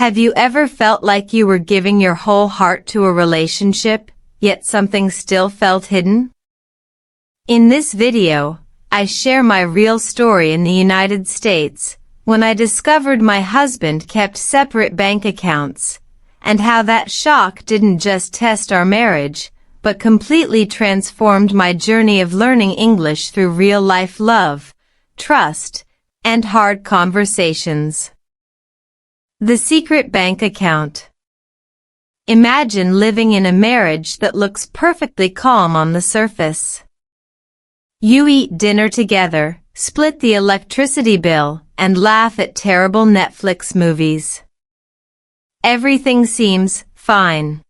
Have you ever felt like you were giving your whole heart to a relationship, yet something still felt hidden? In this video, I share my real story in the United States, when I discovered my husband kept separate bank accounts, and how that shock didn't just test our marriage, but completely transformed my journey of learning English through real-life love, trust, and hard conversations. The secret bank account. Imagine living in a marriage that looks perfectly calm on the surface. You eat dinner together, split the electricity bill, and laugh at terrible Netflix movies. Everything seems fine.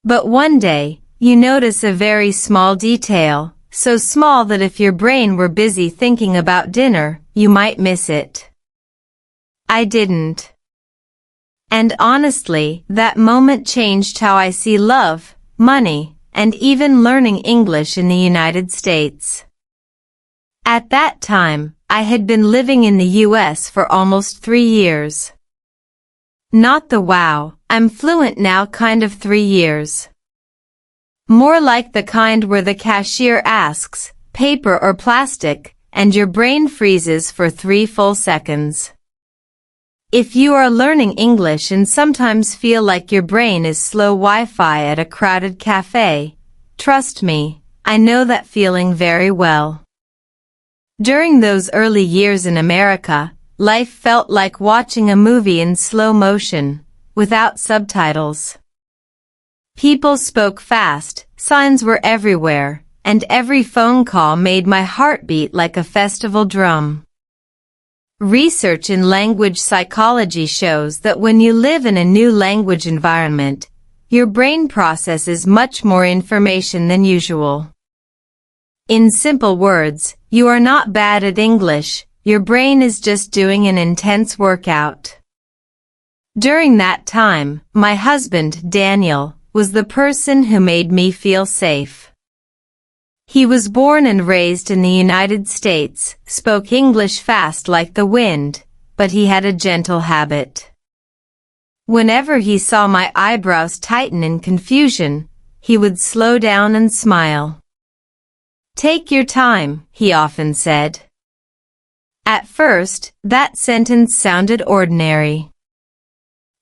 But one day, you notice a very small detail, so small that if your brain were busy thinking about dinner, you might miss it. I didn't. And honestly, that moment changed how I see love, money, and even learning English in the United States. At that time, I had been living in the US for almost 3 years. Not the wow, I'm fluent now kind of 3 years. More like the kind where the cashier asks, paper or plastic, and your brain freezes for 3 full seconds. If you are learning English and sometimes feel like your brain is slow Wi-Fi at a crowded cafe, trust me, I know that feeling very well. During those early years in America, life felt like watching a movie in slow motion, without subtitles. People spoke fast, signs were everywhere, and every phone call made my heart beat like a festival drum. Research in language psychology shows that when you live in a new language environment, your brain processes much more information than usual. In simple words, you are not bad at English, your brain is just doing an intense workout. During that time, my husband, Daniel, was the person who made me feel safe. He was born and raised in the United States, spoke English fast like the wind, but he had a gentle habit. Whenever he saw my eyebrows tighten in confusion, he would slow down and smile. "Take your time," he often said. At first, that sentence sounded ordinary.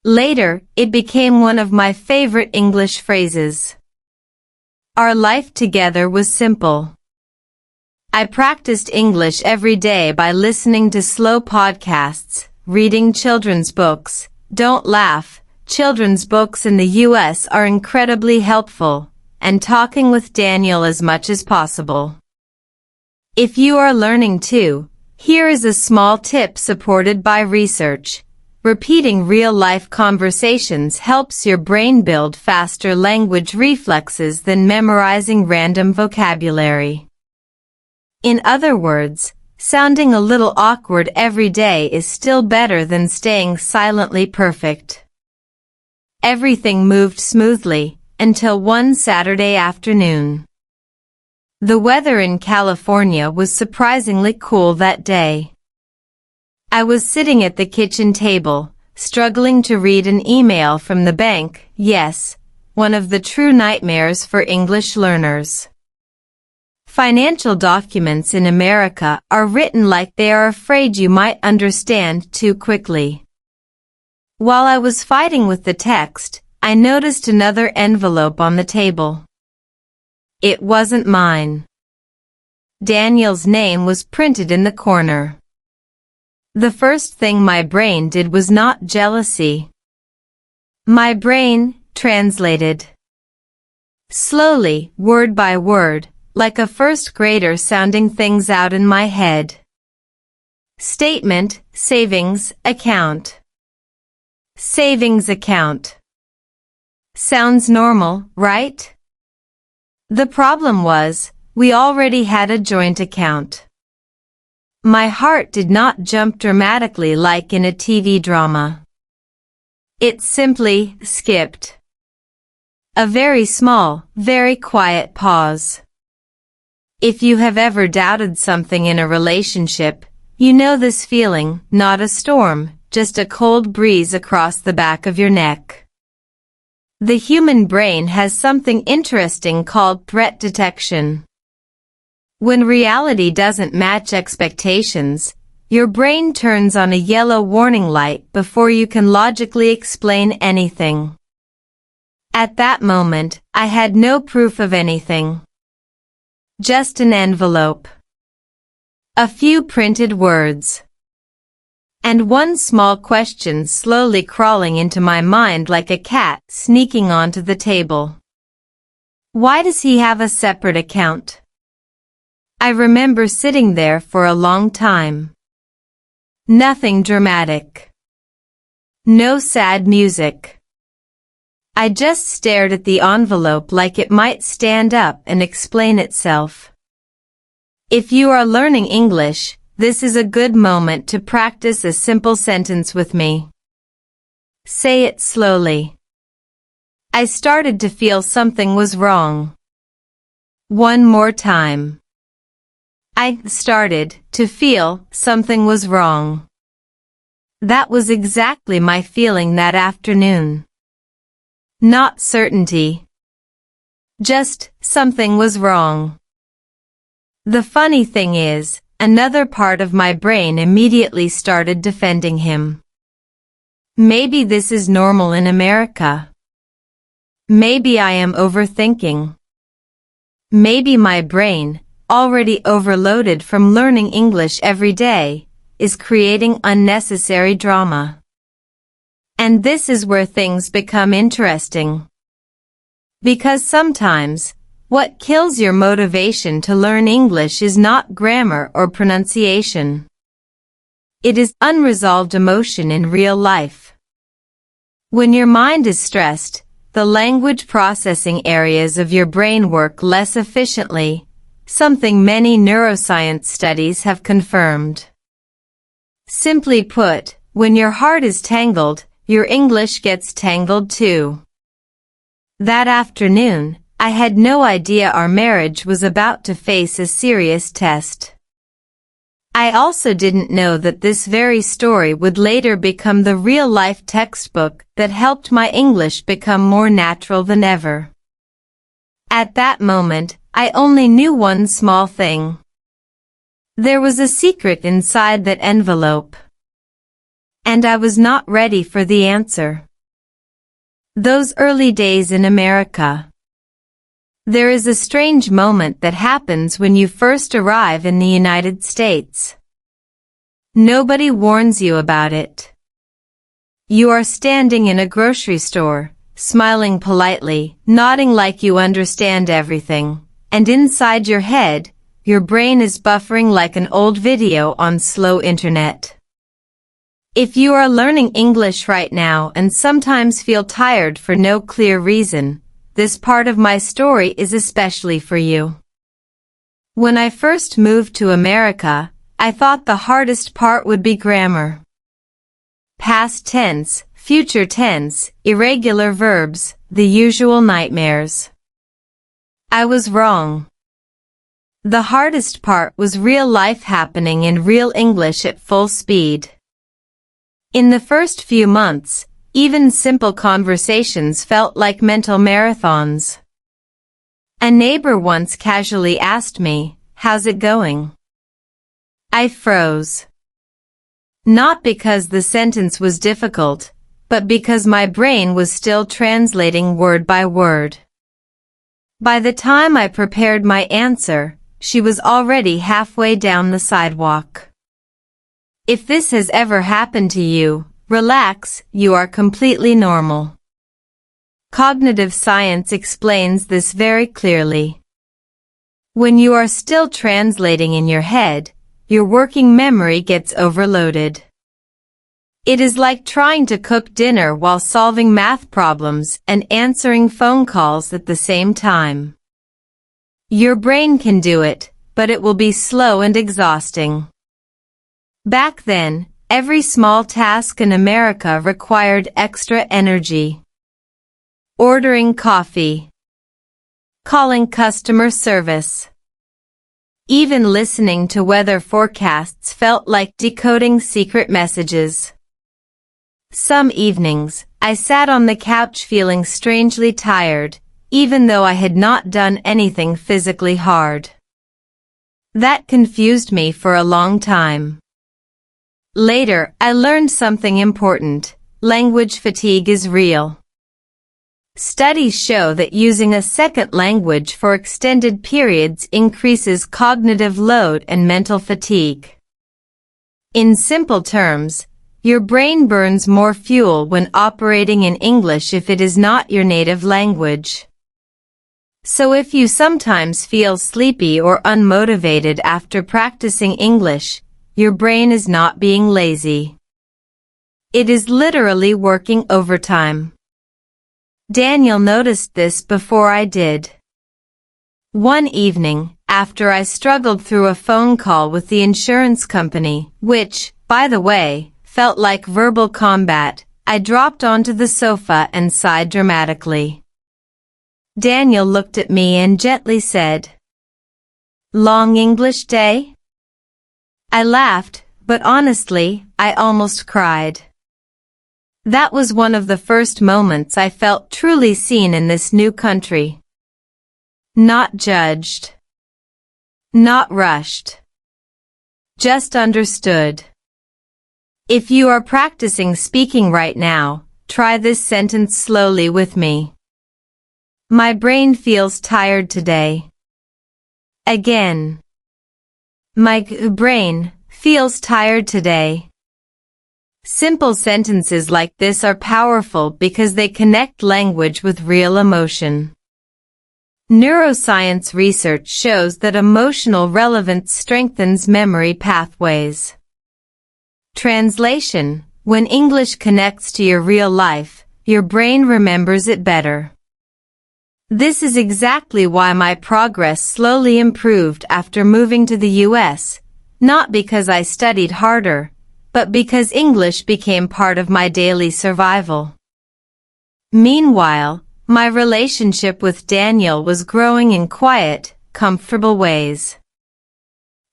Later, it became one of my favorite English phrases. Our life together was simple. I practiced English every day by listening to slow podcasts, reading children's books. Don't laugh, children's books in the US are incredibly helpful, and talking with Daniel as much as possible. If you are learning too, here is a small tip supported by research. Repeating real-life conversations helps your brain build faster language reflexes than memorizing random vocabulary. In other words, sounding a little awkward every day is still better than staying silently perfect. Everything moved smoothly, until one Saturday afternoon. The weather in California was surprisingly cool that day. I was sitting at the kitchen table, struggling to read an email from the bank, yes, one of the true nightmares for English learners. Financial documents in America are written like they are afraid you might understand too quickly. While I was fighting with the text, I noticed another envelope on the table. It wasn't mine. Daniel's name was printed in the corner. The first thing my brain did was not jealousy. My brain translated. Slowly, word by word, like a first grader sounding things out in my head. Statement, savings account. Savings account. Sounds normal, right? The problem was, we already had a joint account. My heart did not jump dramatically like in a TV drama. It simply skipped. A very small, very quiet pause. If you have ever doubted something in a relationship, you know this feeling, not a storm, just a cold breeze across the back of your neck. The human brain has something interesting called threat detection. When reality doesn't match expectations, your brain turns on a yellow warning light before you can logically explain anything. At that moment, I had no proof of anything. Just an envelope. A few printed words. And one small question slowly crawling into my mind like a cat sneaking onto the table. Why does he have a separate account? I remember sitting there for a long time. Nothing dramatic. No sad music. I just stared at the envelope like it might stand up and explain itself. If you are learning English, this is a good moment to practice a simple sentence with me. Say it slowly. I started to feel something was wrong. One more time. I started to feel something was wrong. That was exactly my feeling that afternoon. Not certainty. Just something was wrong. The funny thing is, another part of my brain immediately started defending him. Maybe this is normal in America. Maybe I am overthinking. Maybe my brain, already overloaded from learning English every day, is creating unnecessary drama. And this is where things become interesting. Because sometimes, what kills your motivation to learn English is not grammar or pronunciation. It is unresolved emotion in real life. When your mind is stressed, the language processing areas of your brain work less efficiently, something many neuroscience studies have confirmed. Simply put, when your heart is tangled, your English gets tangled too. That afternoon, I had no idea our marriage was about to face a serious test. I also didn't know that this very story would later become the real-life textbook that helped my English become more natural than ever. At that moment, I only knew one small thing. There was a secret inside that envelope. And I was not ready for the answer. Those early days in America. There is a strange moment that happens when you first arrive in the United States. Nobody warns you about it. You are standing in a grocery store, smiling politely, nodding like you understand everything, and inside your head, your brain is buffering like an old video on slow internet. If you are learning English right now and sometimes feel tired for no clear reason, this part of my story is especially for you. When I first moved to America, I thought the hardest part would be grammar. Past tense, future tense, irregular verbs, the usual nightmares. I was wrong. The hardest part was real life happening in real English at full speed. In the first few months, even simple conversations felt like mental marathons. A neighbor once casually asked me, "How's it going?" I froze. Not because the sentence was difficult, but because my brain was still translating word by word. By the time I prepared my answer, she was already halfway down the sidewalk. If this has ever happened to you, relax, you are completely normal. Cognitive science explains this very clearly. When you are still translating in your head, your working memory gets overloaded. It is like trying to cook dinner while solving math problems and answering phone calls at the same time. Your brain can do it, but it will be slow and exhausting. Back then, every small task in America required extra energy. Ordering coffee. Calling customer service. Even listening to weather forecasts felt like decoding secret messages. Some evenings, I sat on the couch feeling strangely tired, even though I had not done anything physically hard. That confused me for a long time. Later, I learned something important. Language fatigue is real. Studies show that using a second language for extended periods increases cognitive load and mental fatigue. In simple terms, your brain burns more fuel when operating in English if it is not your native language. So if you sometimes feel sleepy or unmotivated after practicing English, your brain is not being lazy. It is literally working overtime. Daniel noticed this before I did. One evening, after I struggled through a phone call with the insurance company, which, by the way, felt like verbal combat, I dropped onto the sofa and sighed dramatically. Daniel looked at me and gently said, "Long English day?" I laughed, but honestly, I almost cried. That was one of the first moments I felt truly seen in this new country. Not judged. Not rushed. Just understood. If you are practicing speaking right now, try this sentence slowly with me. My brain feels tired today. Again. My brain feels tired today. Simple sentences like this are powerful because they connect language with real emotion. Neuroscience research shows that emotional relevance strengthens memory pathways. Translation: when English connects to your real life, your brain remembers it better. This is exactly why my progress slowly improved after moving to the US, not because I studied harder, but because English became part of my daily survival. Meanwhile, my relationship with Daniel was growing in quiet, comfortable ways.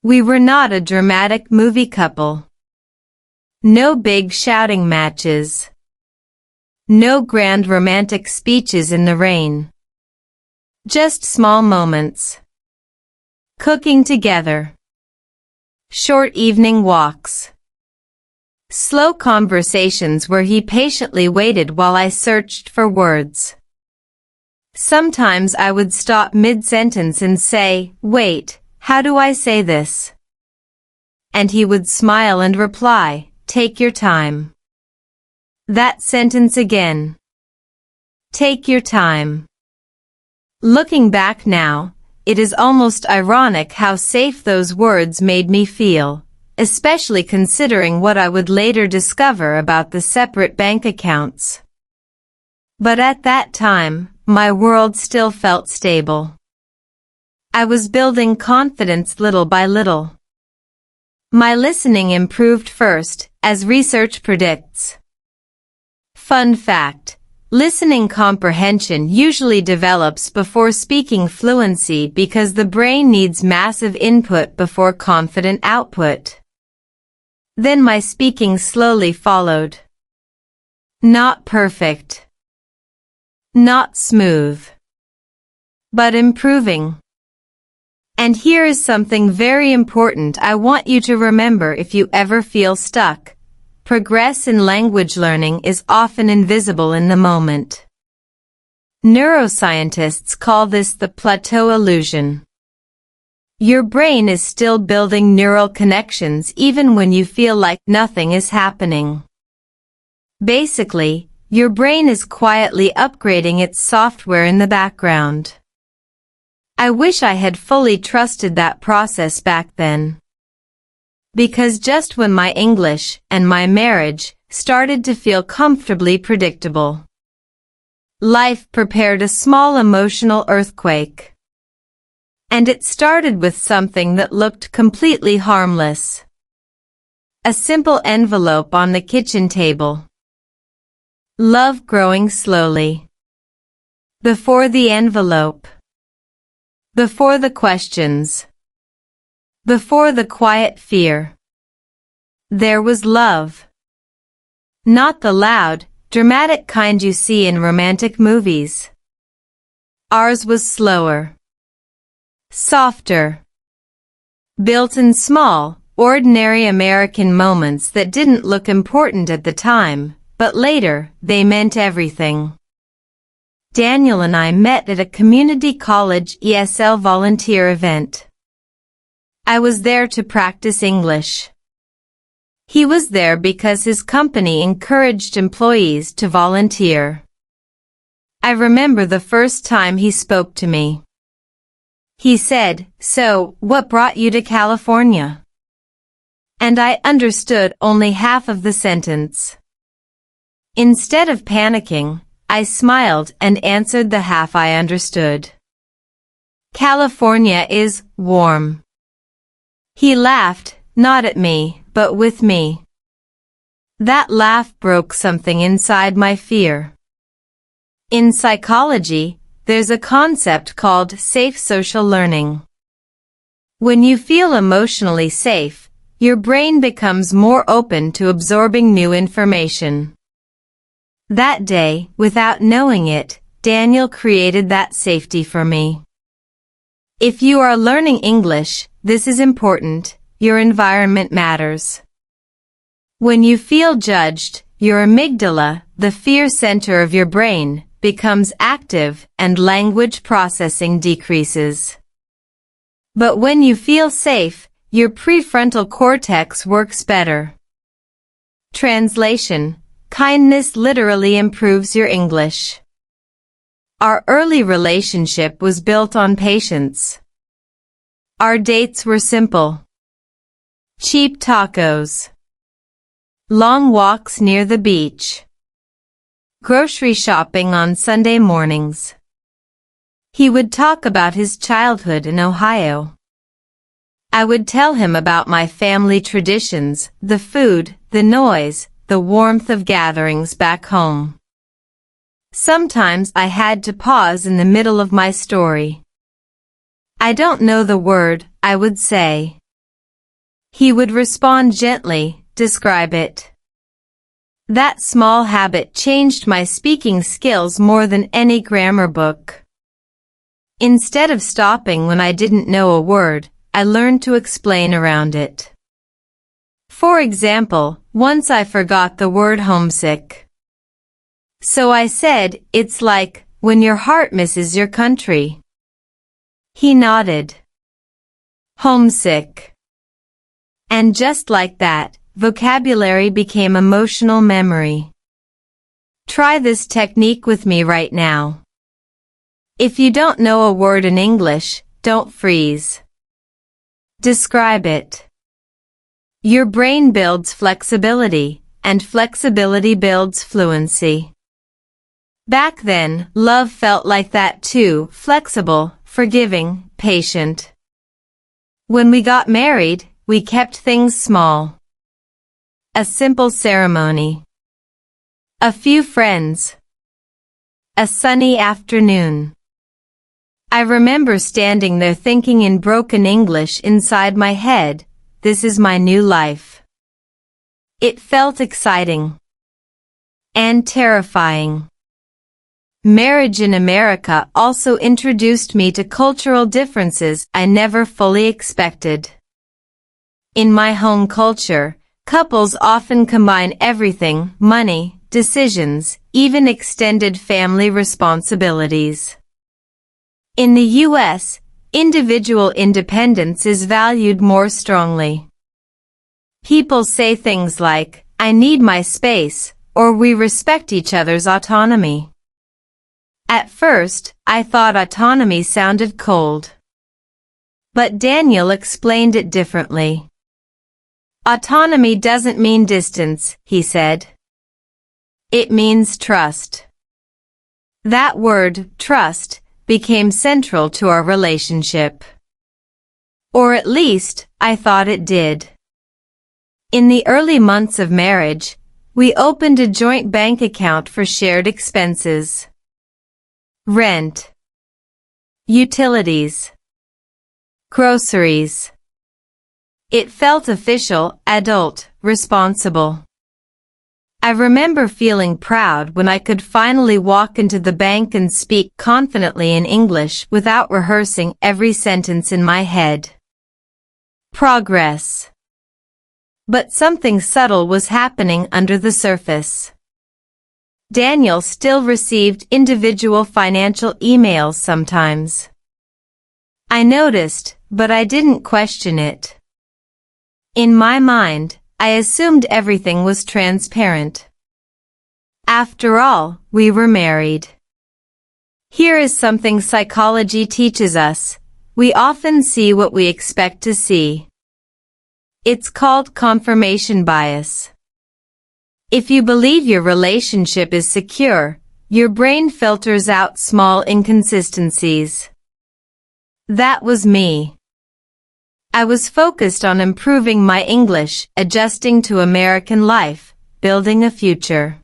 We were not a dramatic movie couple. No big shouting matches. No grand romantic speeches in the rain. Just small moments. Cooking together. Short evening walks. Slow conversations where he patiently waited while I searched for words. Sometimes I would stop mid-sentence and say, "Wait, how do I say this?" And he would smile and reply, "Take your time." That sentence again. Take your time. Looking back now, it is almost ironic how safe those words made me feel, especially considering what I would later discover about the separate bank accounts. But at that time, my world still felt stable. I was building confidence little by little. My listening improved first, as research predicts. Fun fact: listening comprehension usually develops before speaking fluency because the brain needs massive input before confident output. Then my speaking slowly followed. Not perfect. Not smooth. But improving. And here is something very important I want you to remember if you ever feel stuck. Progress in language learning is often invisible in the moment. Neuroscientists call this the plateau illusion. Your brain is still building neural connections even when you feel like nothing is happening. Basically, your brain is quietly upgrading its software in the background. I wish I had fully trusted that process back then. Because just when my English and my marriage started to feel comfortably predictable, life prepared a small emotional earthquake. And it started with something that looked completely harmless. A simple envelope on the kitchen table. Love growing slowly. Before the envelope. Before the questions. Before the quiet fear. There was love. Not the loud, dramatic kind you see in romantic movies. Ours was slower, softer, built in small, ordinary American moments that didn't look important at the time, but later, they meant everything. Daniel and I met at a community college ESL volunteer event. I was there to practice English. He was there because his company encouraged employees to volunteer. I remember the first time he spoke to me. He said, "So, what brought you to California?" And I understood only half of the sentence. Instead of panicking, I smiled and answered the half I understood. California is warm. He laughed, not at me, but with me. That laugh broke something inside my fear. In psychology, there's a concept called safe social learning. When you feel emotionally safe, your brain becomes more open to absorbing new information. That day, without knowing it, Daniel created that safety for me. If you are learning English, this is important. Your environment matters. When you feel judged, your amygdala, the fear center of your brain, becomes active and language processing decreases. But when you feel safe, your prefrontal cortex works better. Translation: kindness literally improves your English. Our early relationship was built on patience. Our dates were simple. Cheap tacos. Long walks near the beach. Grocery shopping on Sunday mornings. He would talk about his childhood in Ohio. I would tell him about my family traditions, the food, the noise, the warmth of gatherings back home. Sometimes I had to pause in the middle of my story. "I don't know the word," I would say. He would respond gently, "Describe it." That small habit changed my speaking skills more than any grammar book. Instead of stopping when I didn't know a word, I learned to explain around it. For example, once I forgot the word homesick. So I said, "It's like when your heart misses your country." He nodded. Homesick. And just like that, vocabulary became emotional memory. Try this technique with me right now. If you don't know a word in English, don't freeze. Describe it. Your brain builds flexibility, and flexibility builds fluency. Back then, love felt like that too, flexible, forgiving, patient. When we got married, we kept things small. A simple ceremony. A few friends. A sunny afternoon. I remember standing there thinking in broken English inside my head, "This is my new life." It felt exciting. And terrifying. Marriage in America also introduced me to cultural differences I never fully expected. In my home culture, couples often combine everything: money, decisions, even extended family responsibilities. In the U.S., individual independence is valued more strongly. People say things like, "I need my space," or "We respect each other's autonomy." At first, I thought autonomy sounded cold. But Daniel explained it differently. "Autonomy doesn't mean distance," he said. "It means trust." That word, trust, became central to our relationship. Or at least, I thought it did. In the early months of marriage, we opened a joint bank account for shared expenses. Rent. Utilities. Groceries. It felt official, adult, responsible. I remember feeling proud when I could finally walk into the bank and speak confidently in English without rehearsing every sentence in my head. Progress. But something subtle was happening under the surface. Daniel still received individual financial emails sometimes. I noticed, but I didn't question it. In my mind, I assumed everything was transparent. After all, we were married. Here is something psychology teaches us. We often see what we expect to see. It's called confirmation bias. If you believe your relationship is secure, your brain filters out small inconsistencies. That was me. I was focused on improving my English, adjusting to American life, building a future.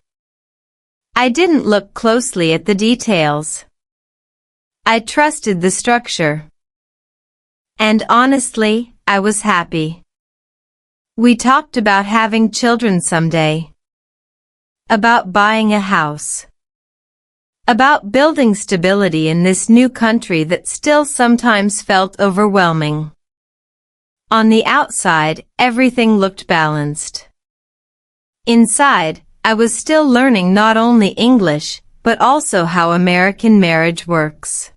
I didn't look closely at the details. I trusted the structure. And honestly, I was happy. We talked about having children someday. About buying a house. About building stability in this new country that still sometimes felt overwhelming. On the outside, everything looked balanced. Inside, I was still learning not only English, but also how American marriage works.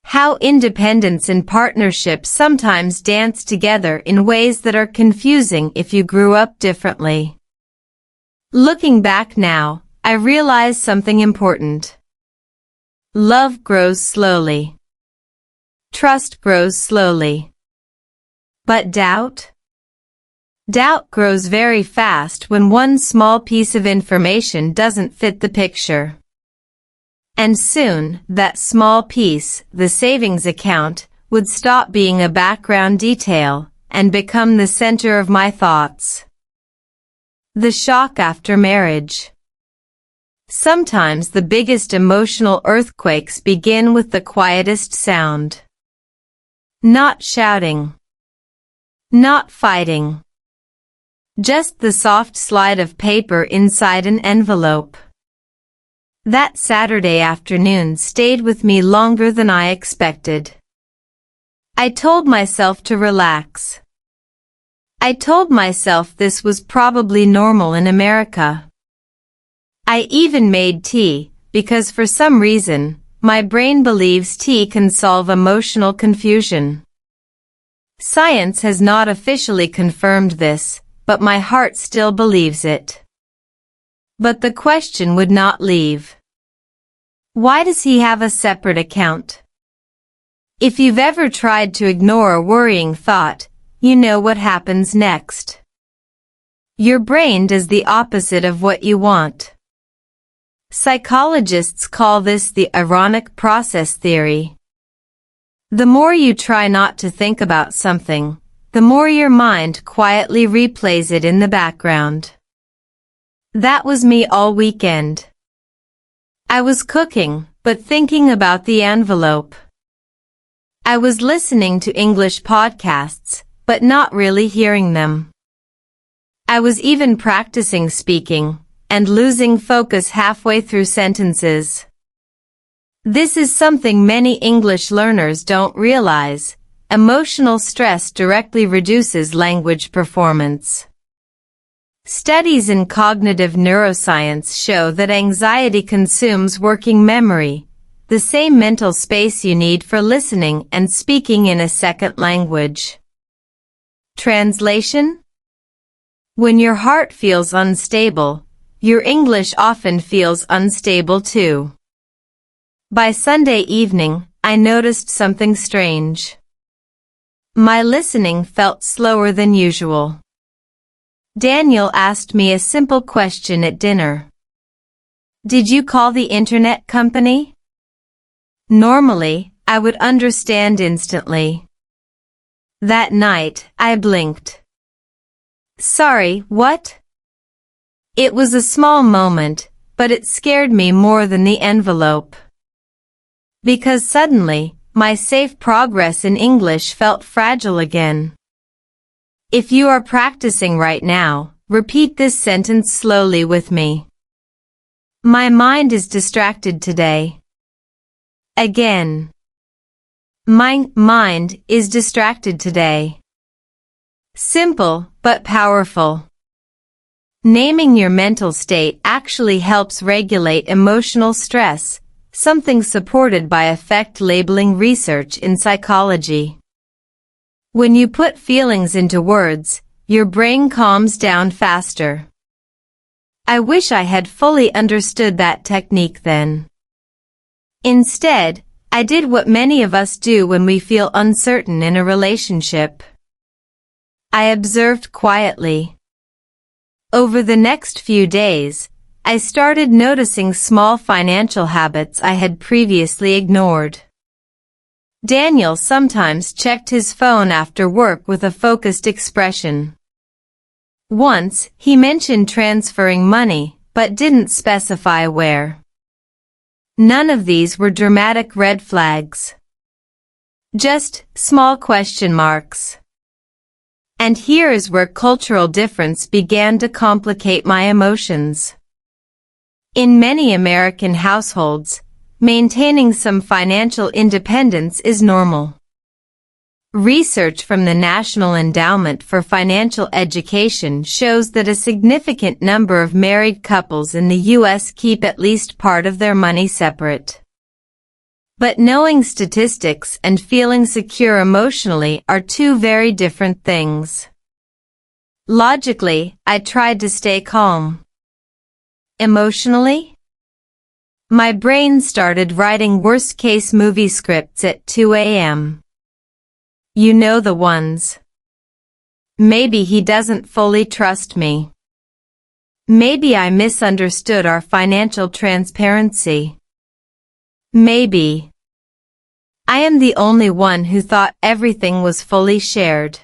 How independence and partnership sometimes dance together in ways that are confusing if you grew up differently. Looking back now, I realize something important. Love grows slowly. Trust grows slowly. But doubt? Doubt grows very fast when one small piece of information doesn't fit the picture. And soon, that small piece, the savings account, would stop being a background detail and become the center of my thoughts. The shock after marriage. Sometimes the biggest emotional earthquakes begin with the quietest sound. Not shouting. Not fighting. Just the soft slide of paper inside an envelope. That Saturday afternoon stayed with me longer than I expected. I told myself to relax. I told myself this was probably normal in America. I even made tea, because for some reason, my brain believes tea can solve emotional confusion. Science has not officially confirmed this, but my heart still believes it. But the question would not leave. Why does he have a separate account? If you've ever tried to ignore a worrying thought, you know what happens next. Your brain does the opposite of what you want. Psychologists call this the ironic process theory. The more you try not to think about something, the more your mind quietly replays it in the background. That was me all weekend. I was cooking, but thinking about the envelope. I was listening to English podcasts, but not really hearing them. I was even practicing speaking, and losing focus halfway through sentences. This is something many English learners don't realize. Emotional stress directly reduces language performance. Studies in cognitive neuroscience show that anxiety consumes working memory, the same mental space you need for listening and speaking in a second language. Translation? When your heart feels unstable, your English often feels unstable too. By Sunday evening, I noticed something strange. My listening felt slower than usual. Daniel asked me a simple question at dinner. Did you call the internet company? Normally, I would understand instantly. That night, I blinked. Sorry, what? It was a small moment, but it scared me more than the envelope. Because suddenly, my safe progress in English felt fragile again. If you are practicing right now, repeat this sentence slowly with me. My mind is distracted today. Again. My mind is distracted today. Simple, but powerful. Naming your mental state actually helps regulate emotional stress, something supported by affect labeling research in psychology. When you put feelings into words, your brain calms down faster. I wish I had fully understood that technique then. Instead, I did what many of us do when we feel uncertain in a relationship. I observed quietly. Over the next few days, I started noticing small financial habits I had previously ignored. Daniel sometimes checked his phone after work with a focused expression. Once, he mentioned transferring money, but didn't specify where. None of these were dramatic red flags. Just small question marks. And here is where cultural difference began to complicate my emotions. In many American households, maintaining some financial independence is normal. Research from the National Endowment for Financial Education shows that a significant number of married couples in the U.S. keep at least part of their money separate. But knowing statistics and feeling secure emotionally are two very different things. Logically, I tried to stay calm. Emotionally? My brain started writing worst-case movie scripts at 2 a.m. You know the ones. Maybe he doesn't fully trust me. Maybe I misunderstood our financial transparency. Maybe I am the only one who thought everything was fully shared.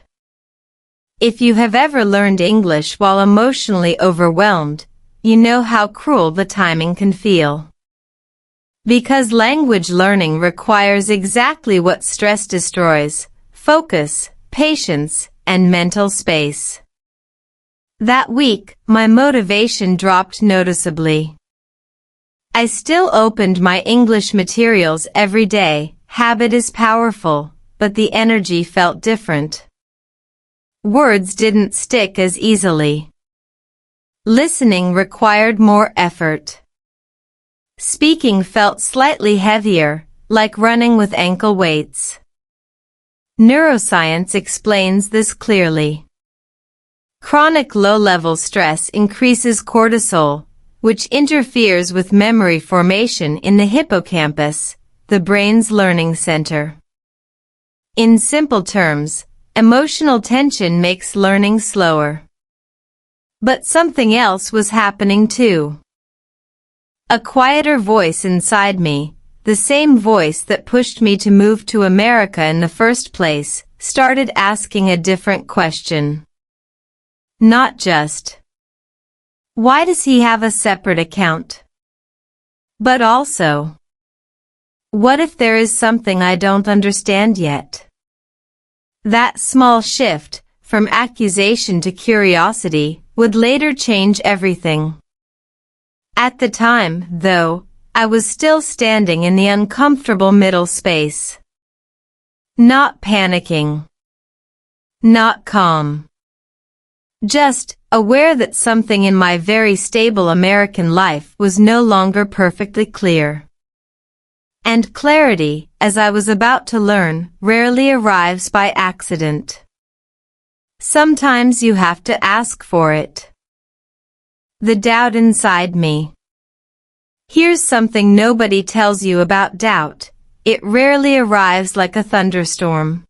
If you have ever learned English while emotionally overwhelmed, you know how cruel the timing can feel. Because language learning requires exactly what stress destroys: focus, patience, and mental space. That week, my motivation dropped noticeably. I still opened my English materials every day. Habit is powerful, but the energy felt different. Words didn't stick as easily. Listening required more effort. Speaking felt slightly heavier, like running with ankle weights. Neuroscience explains this clearly. Chronic low-level stress increases cortisol, which interferes with memory formation in the hippocampus, the brain's learning center. In simple terms, emotional tension makes learning slower. But something else was happening too. A quieter voice inside me, the same voice that pushed me to move to America in the first place, started asking a different question. Not just, why does he have a separate account? But also, what if there is something I don't understand yet? That small shift, from accusation to curiosity, would later change everything. At the time, though, I was still standing in the uncomfortable middle space. Not panicking. Not calm. Just aware that something in my very stable American life was no longer perfectly clear. And clarity, as I was about to learn, rarely arrives by accident. Sometimes you have to ask for it. The doubt inside me. Here's something nobody tells you about doubt. It rarely arrives like a thunderstorm.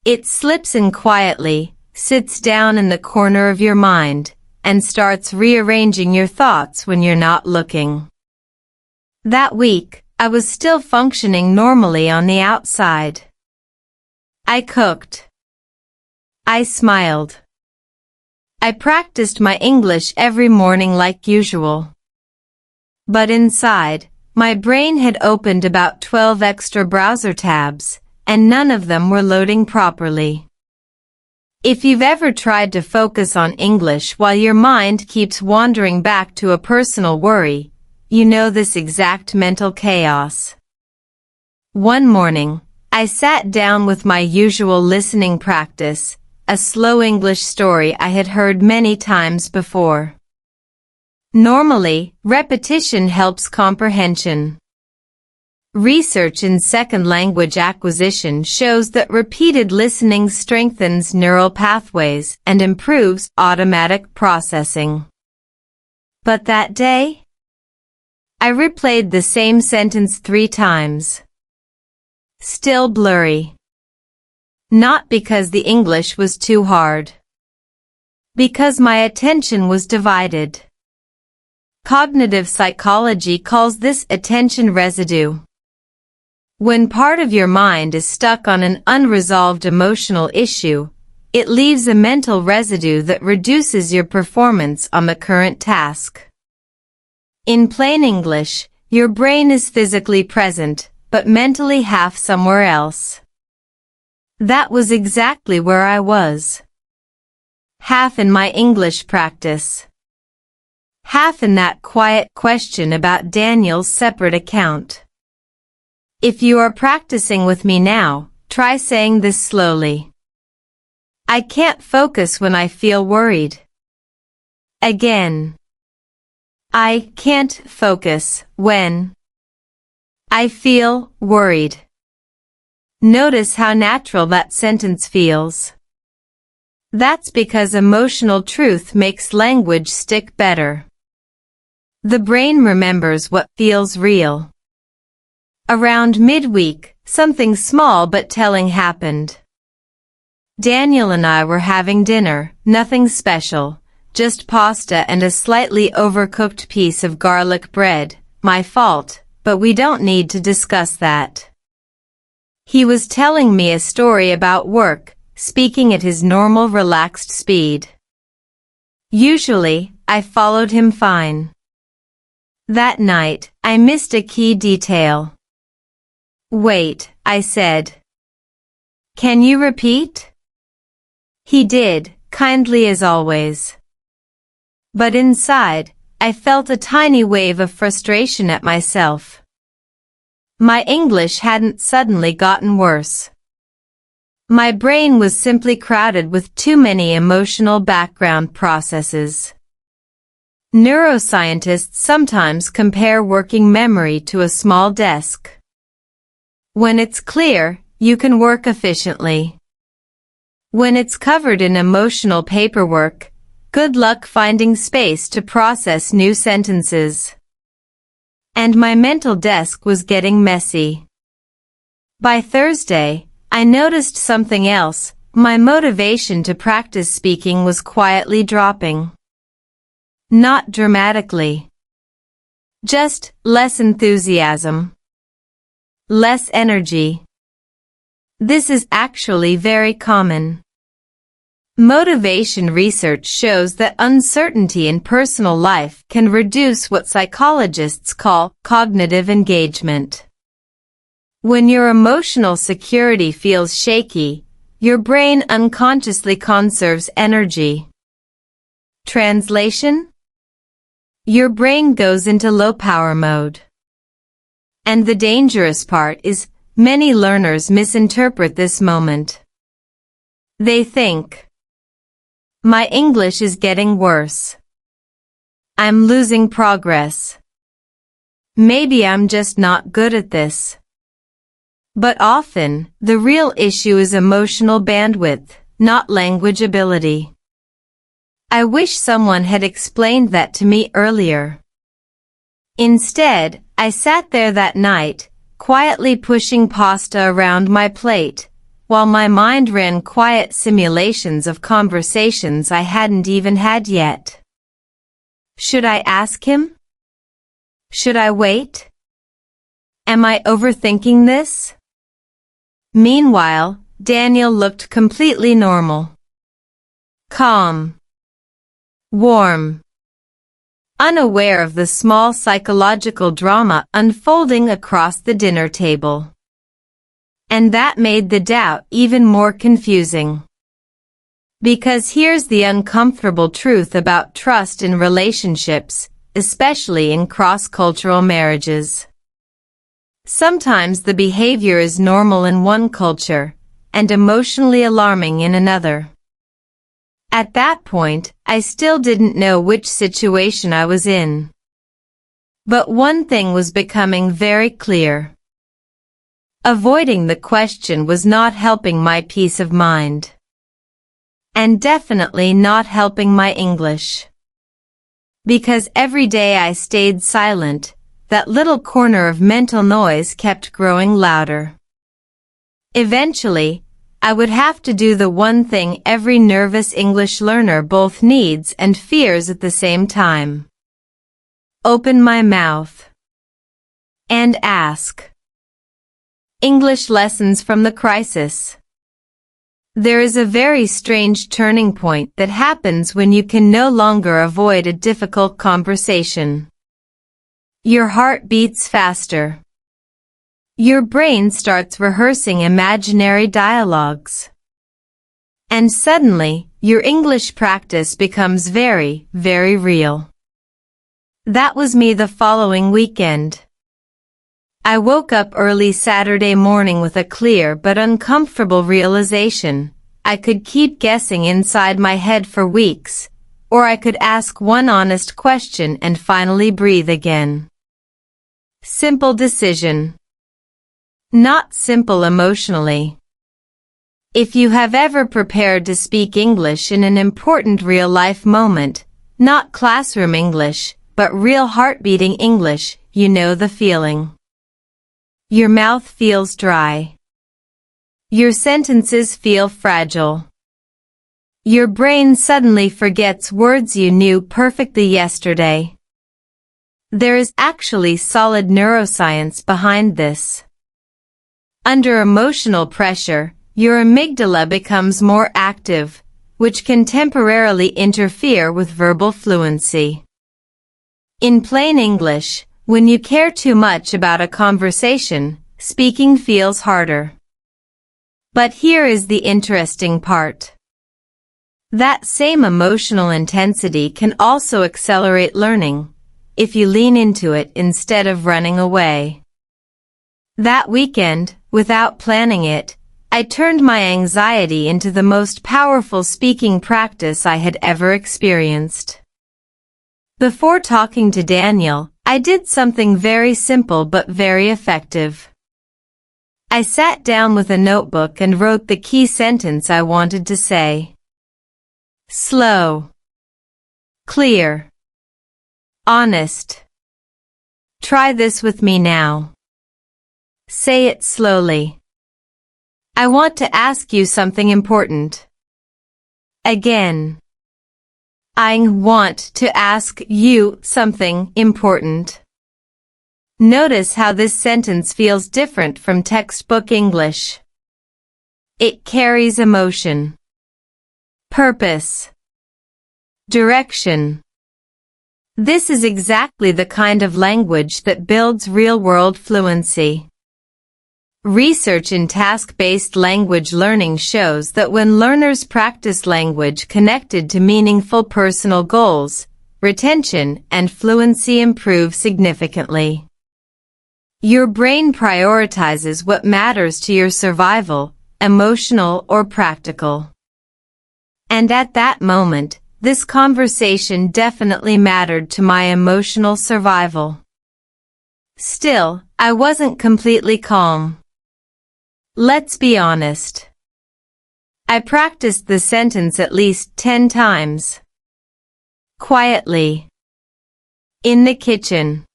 It slips in quietly, sits down in the corner of your mind, and starts rearranging your thoughts when you're not looking. That week, I was still functioning normally on the outside. I cooked. I smiled. I practiced my English every morning like usual. But inside, my brain had opened about 12 extra browser tabs, and none of them were loading properly. If you've ever tried to focus on English while your mind keeps wandering back to a personal worry, you know this exact mental chaos. One morning, I sat down with my usual listening practice, a slow English story I had heard many times before. Normally, repetition helps comprehension. Research in second language acquisition shows that repeated listening strengthens neural pathways and improves automatic processing. But that day, I replayed the same sentence 3 times. Still blurry. Not because the English was too hard. Because my attention was divided. Cognitive psychology calls this attention residue. When part of your mind is stuck on an unresolved emotional issue, it leaves a mental residue that reduces your performance on the current task. In plain English, your brain is physically present, but mentally half somewhere else. That was exactly where I was. Half in my English practice. Half in that quiet question about Daniel's separate account. If you are practicing with me now, try saying this slowly. I can't focus when I feel worried. Again. I can't focus when I feel worried. Notice how natural that sentence feels. That's because emotional truth makes language stick better. The brain remembers what feels real. Around midweek, something small but telling happened. Daniel and I were having dinner, nothing special, just pasta and a slightly overcooked piece of garlic bread, my fault, but we don't need to discuss that. He was telling me a story about work, speaking at his normal relaxed speed. Usually, I followed him fine. That night, I missed a key detail. Wait, I said. Can you repeat? He did, kindly as always. But inside, I felt a tiny wave of frustration at myself. My English hadn't suddenly gotten worse. My brain was simply crowded with too many emotional background processes. Neuroscientists sometimes compare working memory to a small desk. When it's clear, you can work efficiently. When it's covered in emotional paperwork, good luck finding space to process new sentences. And my mental desk was getting messy. By Thursday, I noticed something else. My motivation to practice speaking was quietly dropping. Not dramatically. Just less enthusiasm. Less energy. This is actually very common. Motivation research shows that uncertainty in personal life can reduce what psychologists call cognitive engagement. When your emotional security feels shaky, your brain unconsciously conserves energy. Translation? Your brain goes into low-power mode. And the dangerous part is, many learners misinterpret this moment. They think, my English is getting worse. I'm losing progress. Maybe I'm just not good at this. But often, the real issue is emotional bandwidth, not language ability. I wish someone had explained that to me earlier. Instead, I sat there that night, quietly pushing pasta around my plate, while my mind ran quiet simulations of conversations I hadn't even had yet. Should I ask him? Should I wait? Am I overthinking this? Meanwhile, Daniel looked completely normal. Calm. Warm. Unaware of the small psychological drama unfolding across the dinner table. And that made the doubt even more confusing. Because here's the uncomfortable truth about trust in relationships, especially in cross-cultural marriages. Sometimes the behavior is normal in one culture and emotionally alarming in another. At that point, I still didn't know which situation I was in. But one thing was becoming very clear. Avoiding the question was not helping my peace of mind. And definitely not helping my English. Because every day I stayed silent, that little corner of mental noise kept growing louder. Eventually, I would have to do the one thing every nervous English learner both needs and fears at the same time. Open my mouth. And ask. English lessons from the crisis. There is a very strange turning point that happens when you can no longer avoid a difficult conversation. Your heart beats faster. Your brain starts rehearsing imaginary dialogues. And suddenly, your English practice becomes very, very real. That was me the following weekend. I woke up early Saturday morning with a clear but uncomfortable realization. I could keep guessing inside my head for weeks, or I could ask one honest question and finally breathe again. Simple decision. Not simple emotionally. If you have ever prepared to speak English in an important real-life moment, not classroom English, but real heart-beating English, you know the feeling. Your mouth feels dry. Your sentences feel fragile. Your brain suddenly forgets words you knew perfectly yesterday. There is actually solid neuroscience behind this. Under emotional pressure, your amygdala becomes more active, which can temporarily interfere with verbal fluency. In plain English, when you care too much about a conversation, speaking feels harder. But here is the interesting part. That same emotional intensity can also accelerate learning, if you lean into it instead of running away. That weekend, without planning it, I turned my anxiety into the most powerful speaking practice I had ever experienced. Before talking to Daniel, I did something very simple but very effective. I sat down with a notebook and wrote the key sentence I wanted to say. Slow. Clear. Honest. Try this with me now. Say it slowly. I want to ask you something important. Again. I want to ask you something important. Notice how this sentence feels different from textbook English. It carries emotion, purpose, direction. This is exactly the kind of language that builds real-world fluency. Research in task-based language learning shows that when learners practice language connected to meaningful personal goals, retention and fluency improve significantly. Your brain prioritizes what matters to your survival, emotional or practical. And at that moment, this conversation definitely mattered to my emotional survival. Still, I wasn't completely calm. Let's be honest. I practiced the sentence at least 10 times. Quietly. In the kitchen.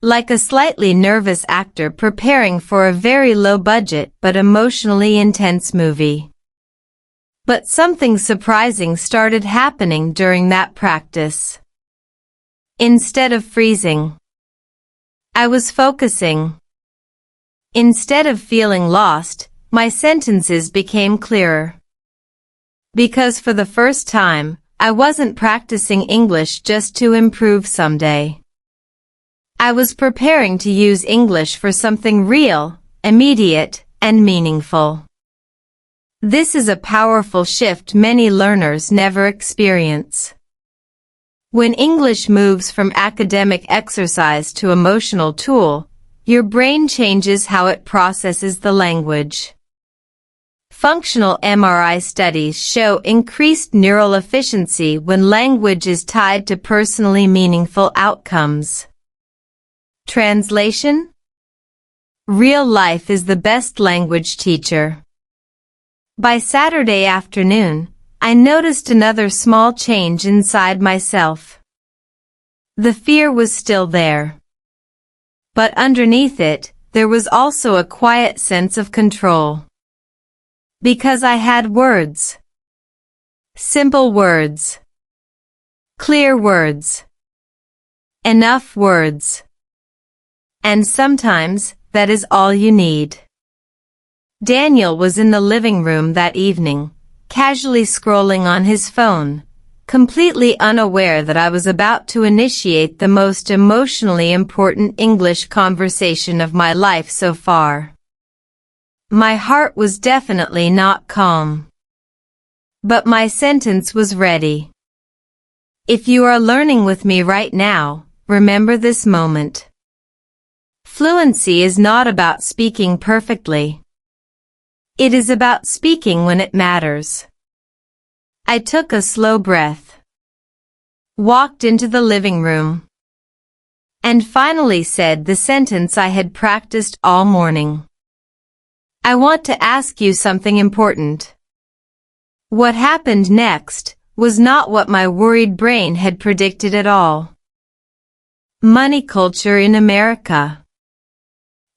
Like a slightly nervous actor preparing for a very low-budget but emotionally intense movie. But something surprising started happening during that practice. Instead of freezing, I was focusing. Instead of feeling lost, my sentences became clearer. Because for the first time, I wasn't practicing English just to improve someday. I was preparing to use English for something real, immediate, and meaningful. This is a powerful shift many learners never experience. When English moves from academic exercise to emotional tool, your brain changes how it processes the language. Functional MRI studies show increased neural efficiency when language is tied to personally meaningful outcomes. Translation? Real life is the best language teacher. By Saturday afternoon, I noticed another small change inside myself. The fear was still there. But underneath it, there was also a quiet sense of control. Because I had words. Simple words. Clear words. Enough words. And sometimes, that is all you need. Daniel was in the living room that evening, casually scrolling on his phone, completely unaware that I was about to initiate the most emotionally important English conversation of my life so far. My heart was definitely not calm. But my sentence was ready. If you are learning with me right now, remember this moment. Fluency is not about speaking perfectly. It is about speaking when it matters. I took a slow breath, walked into the living room, and finally said the sentence I had practiced all morning. I want to ask you something important. What happened next was not what my worried brain had predicted at all. Money culture in America.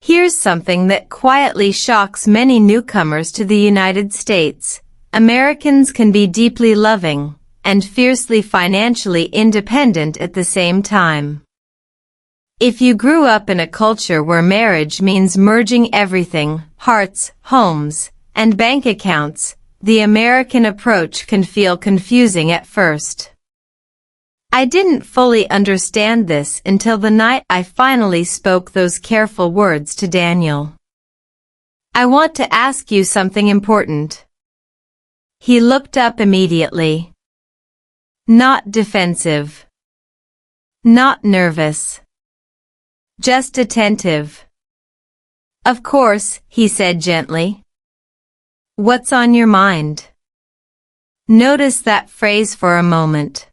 Here's something that quietly shocks many newcomers to the United States. Americans can be deeply loving and fiercely financially independent at the same time. If you grew up in a culture where marriage means merging everything, hearts, homes, and bank accounts, the American approach can feel confusing at first. I didn't fully understand this until the night I finally spoke those careful words to Daniel. I want to ask you something important. He looked up immediately. Not defensive. Not nervous. Just attentive. Of course, he said gently. What's on your mind? Notice that phrase for a moment.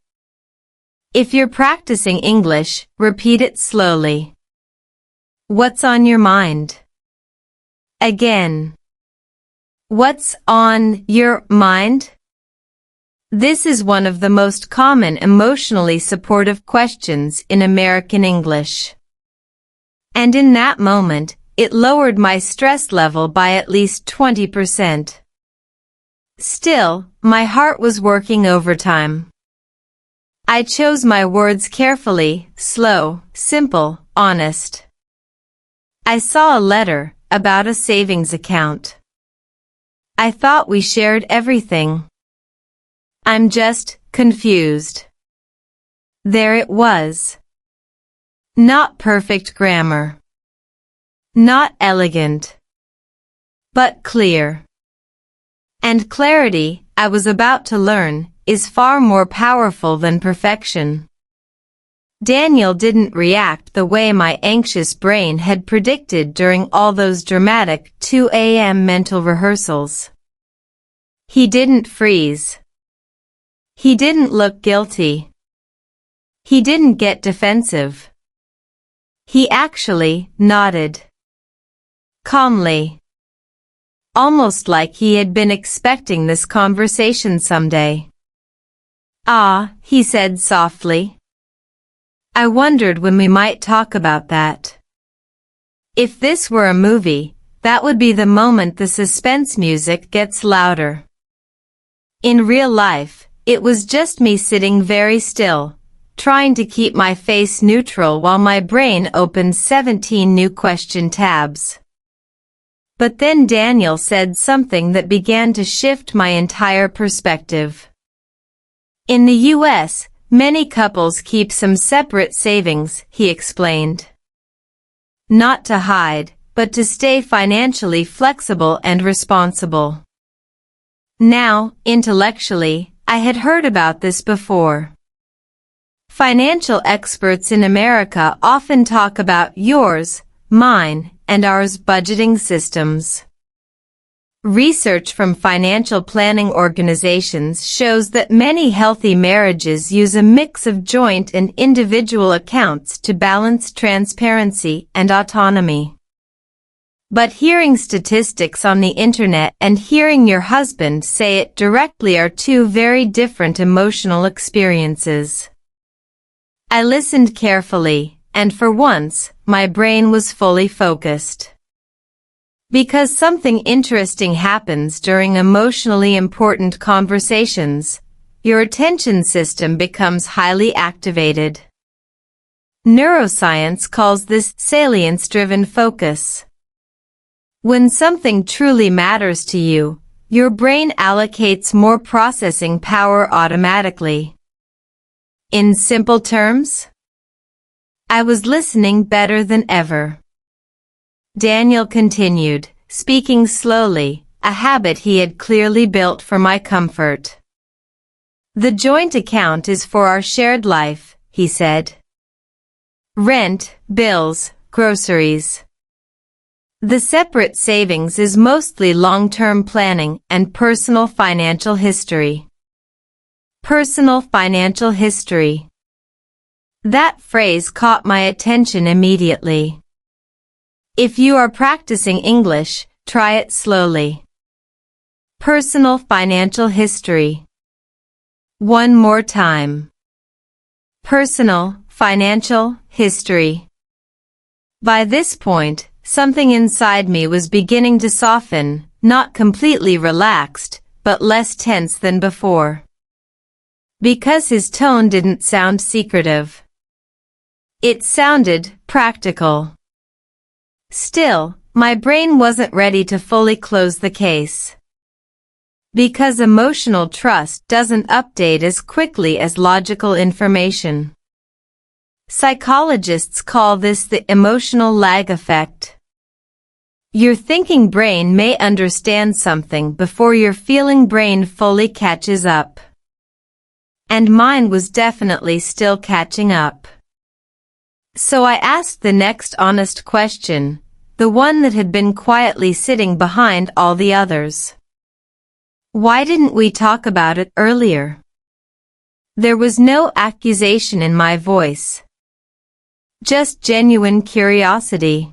If you're practicing English, repeat it slowly. What's on your mind? Again. What's on your mind? This is one of the most common emotionally supportive questions in American English. And in that moment, it lowered my stress level by at least 20%. Still, my heart was working overtime. I chose my words carefully, slow, simple, honest. I saw a letter about a savings account. I thought we shared everything. I'm just confused. There it was. Not perfect grammar. Not elegant. But clear. And clarity, I was about to learn, is far more powerful than perfection. Daniel didn't react the way my anxious brain had predicted during all those dramatic 2 a.m. mental rehearsals. He didn't freeze. He didn't look guilty. He didn't get defensive. He actually nodded. Calmly. Almost like he had been expecting this conversation someday. Ah, he said softly. I wondered when we might talk about that. If this were a movie, that would be the moment the suspense music gets louder. In real life, it was just me sitting very still, trying to keep my face neutral while my brain opened 17 new question tabs. But then Daniel said something that began to shift my entire perspective. In the U.S., many couples keep some separate savings, he explained. Not to hide, but to stay financially flexible and responsible. Now, intellectually, I had heard about this before. Financial experts in America often talk about yours, mine, and ours budgeting systems. Research from financial planning organizations shows that many healthy marriages use a mix of joint and individual accounts to balance transparency and autonomy. But hearing statistics on the internet and hearing your husband say it directly are two very different emotional experiences. I listened carefully, and for once, my brain was fully focused. Because something interesting happens during emotionally important conversations, your attention system becomes highly activated. Neuroscience calls this salience-driven focus. When something truly matters to you, your brain allocates more processing power automatically. In simple terms, I was listening better than ever. Daniel continued, speaking slowly, a habit he had clearly built for my comfort. The joint account is for our shared life, he said. Rent, bills, groceries. The separate savings is mostly long-term planning and personal financial history. Personal financial history. That phrase caught my attention immediately. If you are practicing English, try it slowly. Personal financial history. One more time. Personal financial history. By this point, something inside me was beginning to soften, not completely relaxed, but less tense than before. Because his tone didn't sound secretive. It sounded practical. Still, my brain wasn't ready to fully close the case. Because emotional trust doesn't update as quickly as logical information. Psychologists call this the emotional lag effect. Your thinking brain may understand something before your feeling brain fully catches up. And mine was definitely still catching up. So I asked the next honest question, the one that had been quietly sitting behind all the others. Why didn't we talk about it earlier? There was no accusation in my voice. Just genuine curiosity.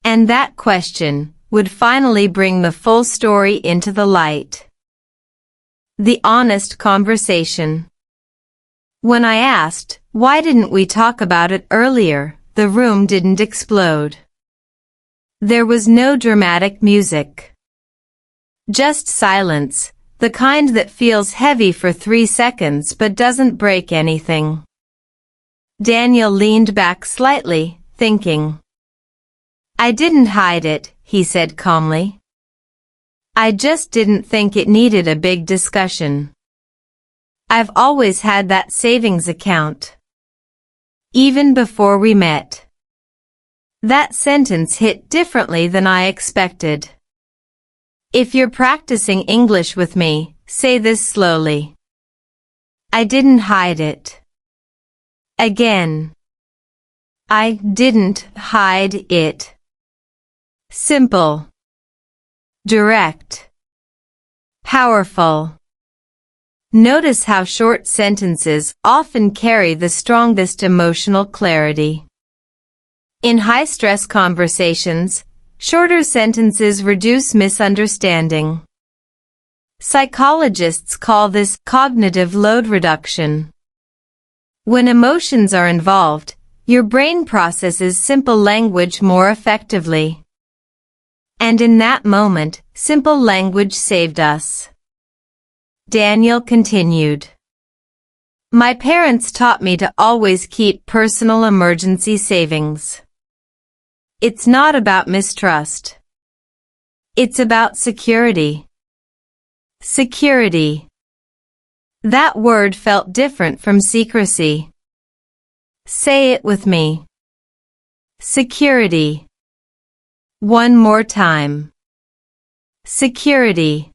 And that question would finally bring the full story into the light. The honest conversation. When I asked, why didn't we talk about it earlier, the room didn't explode. There was no dramatic music. Just silence, the kind that feels heavy for 3 seconds but doesn't break anything. Daniel leaned back slightly, thinking. I didn't hide it, he said calmly. I just didn't think it needed a big discussion. I've always had that savings account. Even before we met. That sentence hit differently than I expected. If you're practicing English with me, say this slowly. I didn't hide it. Again. I didn't hide it. Simple. Direct. Powerful. Notice how short sentences often carry the strongest emotional clarity. In high-stress conversations, shorter sentences reduce misunderstanding. Psychologists call this cognitive load reduction. When emotions are involved, your brain processes simple language more effectively. And in that moment, simple language saved us. Daniel continued. My parents taught me to always keep personal emergency savings. It's not about mistrust. It's about security. Security. That word felt different from secrecy. Say it with me. Security. One more time. Security.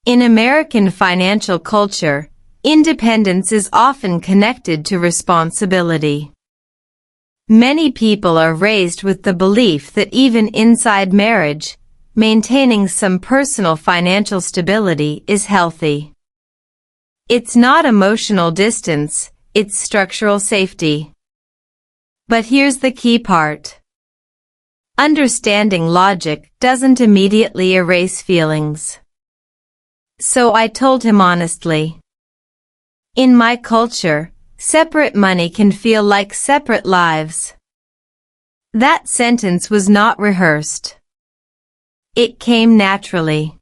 In American financial culture, independence is often connected to responsibility. Many people are raised with the belief that even inside marriage, maintaining some personal financial stability is healthy. It's not emotional distance, it's structural safety. But here's the key part. Understanding logic doesn't immediately erase feelings. So I told him honestly. In my culture, separate money can feel like separate lives. That sentence was not rehearsed. It came naturally.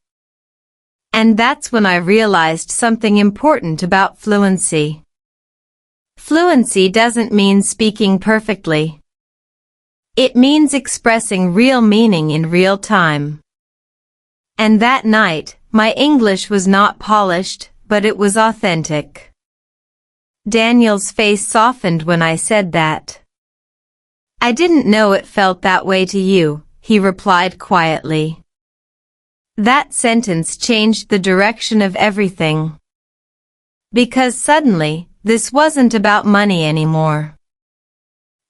And that's when I realized something important about fluency. Fluency doesn't mean speaking perfectly. It means expressing real meaning in real time. And that night, my English was not polished, but it was authentic. Daniel's face softened when I said that. I didn't know it felt that way to you, he replied quietly. That sentence changed the direction of everything. Because suddenly, this wasn't about money anymore.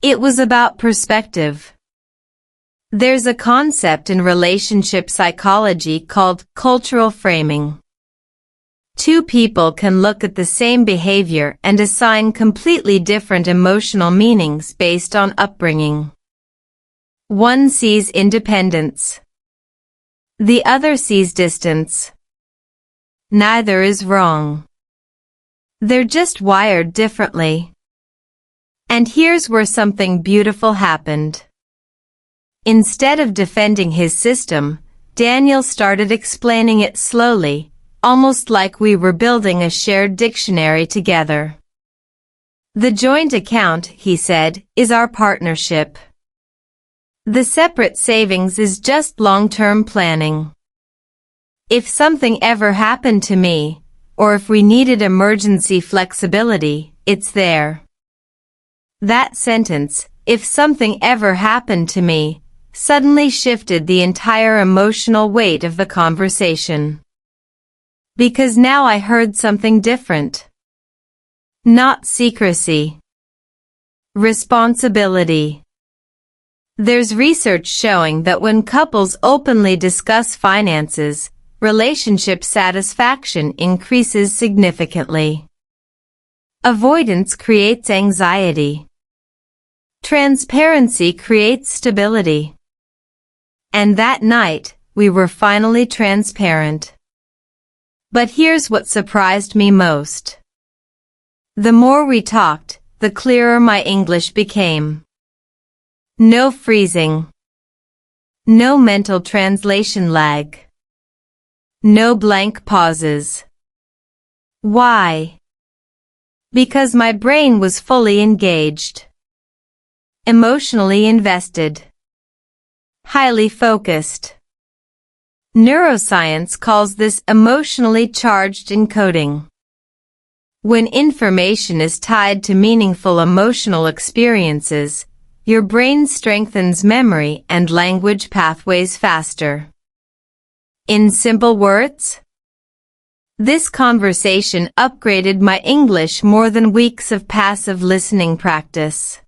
It was about perspective. There's a concept in relationship psychology called cultural framing. Two people can look at the same behavior and assign completely different emotional meanings based on upbringing. One sees independence. The other sees distance. Neither is wrong. They're just wired differently. And here's where something beautiful happened. Instead of defending his system, Daniel started explaining it slowly, almost like we were building a shared dictionary together. The joint account, he said, is our partnership. The separate savings is just long-term planning. If something ever happened to me, or if we needed emergency flexibility, it's there. That sentence, if something ever happened to me, suddenly shifted the entire emotional weight of the conversation. Because now I heard something different. Not secrecy. Responsibility. There's research showing that when couples openly discuss finances, relationship satisfaction increases significantly. Avoidance creates anxiety. Transparency creates stability. And that night, we were finally transparent. But here's what surprised me most. The more we talked, the clearer my English became. No freezing. No mental translation lag. No blank pauses. Why? Because my brain was fully engaged. Emotionally invested. Highly focused. Neuroscience calls this emotionally charged encoding. When information is tied to meaningful emotional experiences, your brain strengthens memory and language pathways faster. In simple words, this conversation upgraded my English more than weeks of passive listening practice.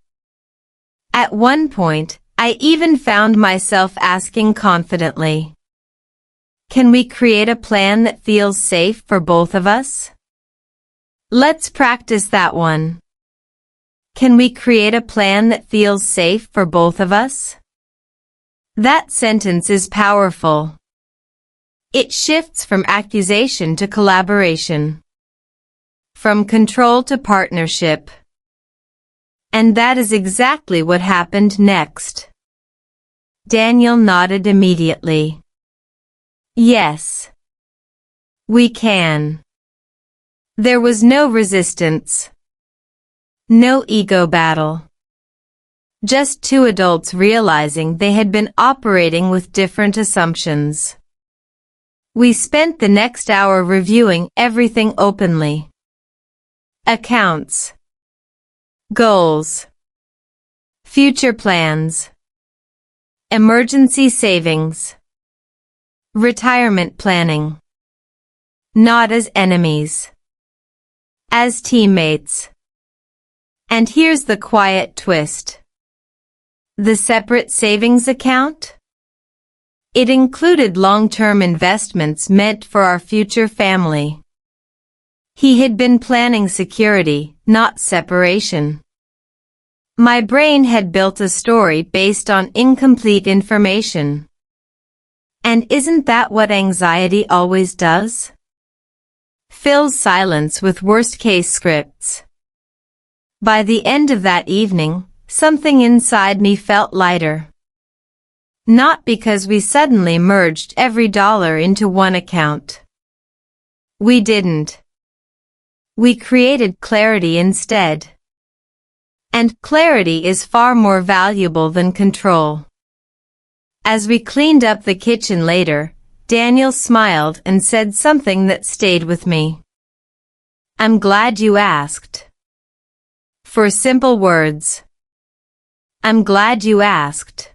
At one point, I even found myself asking confidently, "Can we create a plan that feels safe for both of us? Let's practice that one. Can we create a plan that feels safe for both of us?" That sentence is powerful. It shifts from accusation to collaboration. From control to partnership. And that is exactly what happened next. Daniel nodded immediately. Yes. We can. There was no resistance. No ego battle. Just two adults realizing they had been operating with different assumptions. We spent the next hour reviewing everything openly. Accounts. Goals. Future plans. Emergency savings. Retirement planning. not as enemies. As teammates. And here's the quiet twist. The separate savings account? It included long-term investments meant for our future family. He had been planning security, not separation. My brain had built a story based on incomplete information. And isn't that what anxiety always does? Fills silence with worst-case scripts. By the end of that evening, something inside me felt lighter. Not because we suddenly merged every dollar into one account. We didn't. We created clarity instead. And clarity is far more valuable than control. As we cleaned up the kitchen later, Daniel smiled and said something that stayed with me. I'm glad you asked. For simple words. I'm glad you asked.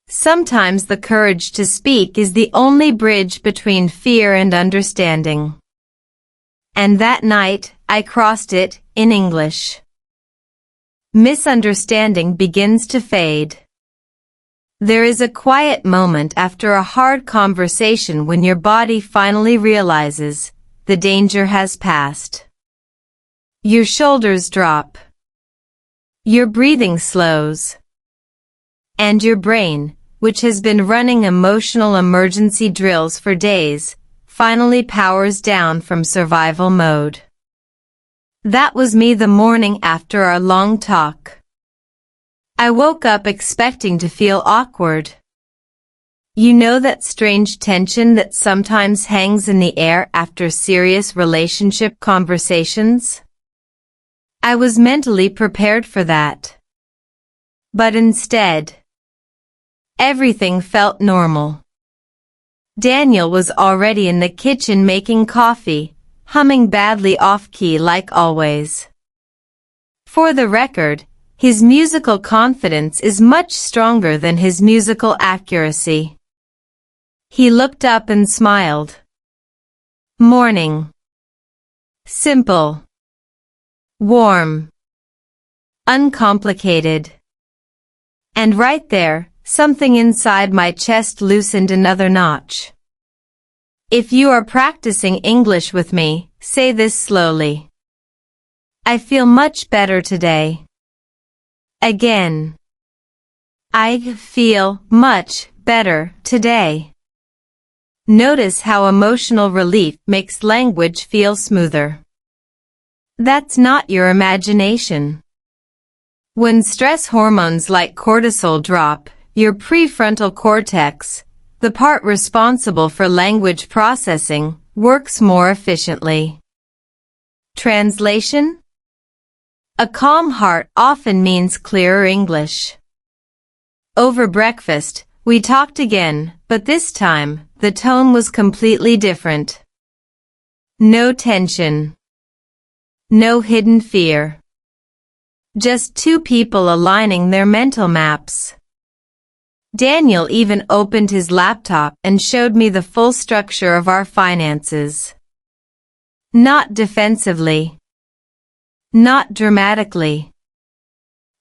Sometimes the courage to speak is the only bridge between fear and understanding. And that night, I crossed it, in English. Misunderstanding begins to fade. There is a quiet moment after a hard conversation when your body finally realizes the danger has passed. Your shoulders drop. Your breathing slows. And your brain, which has been running emotional emergency drills for days, finally powers down from survival mode. That was me the morning after our long talk. I woke up expecting to feel awkward. You know that strange tension that sometimes hangs in the air after serious relationship conversations? I was mentally prepared for that. But instead, everything felt normal. Daniel was already in the kitchen making coffee, humming badly off-key like always. For the record, his musical confidence is much stronger than his musical accuracy. He looked up and smiled. Morning. Simple. Warm. Uncomplicated. And right there, something inside my chest loosened another notch. If you are practicing English with me, say this slowly. I feel much better today. Again. I feel much better today. Notice how emotional relief makes language feel smoother. That's not your imagination. When stress hormones like cortisol drop, your prefrontal cortex, the part responsible for language processing, works more efficiently. Translation? A calm heart often means clearer English. Over breakfast, we talked again, but this time, the tone was completely different. No tension. No hidden fear. Just two people aligning their mental maps. Daniel even opened his laptop and showed me the full structure of our finances. Not defensively. Not dramatically.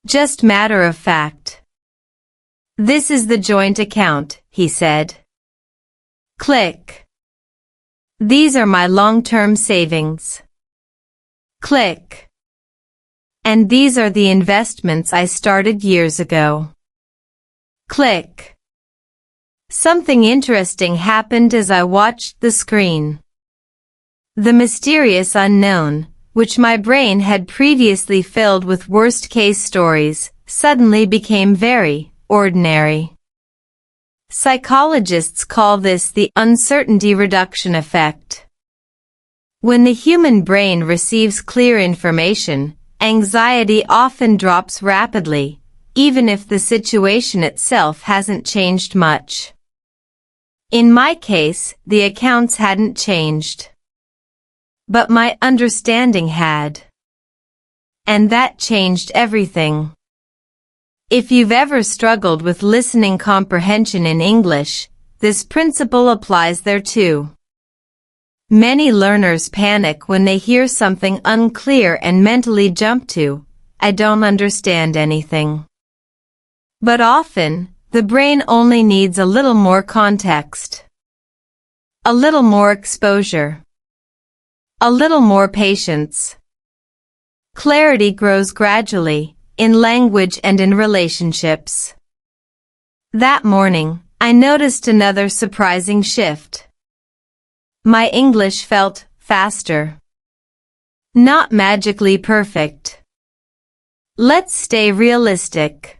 Just matter of fact. This is the joint account, he said. Click. These are my long-term savings. Click. And these are the investments I started years ago. Click. Something interesting happened as I watched the screen. The mysterious unknown, which my brain had previously filled with worst-case stories, suddenly became very ordinary. Psychologists call this the uncertainty reduction effect. When the human brain receives clear information, anxiety often drops rapidly, even if the situation itself hasn't changed much. In my case, the accounts hadn't changed. But my understanding had. And that changed everything. If you've ever struggled with listening comprehension in English, this principle applies there too. Many learners panic when they hear something unclear and mentally jump to, "I don't understand anything." But often, the brain only needs a little more context, a little more exposure, a little more patience. Clarity grows gradually, in language and in relationships. That morning, I noticed another surprising shift. My English felt faster. Not magically perfect. Let's stay realistic.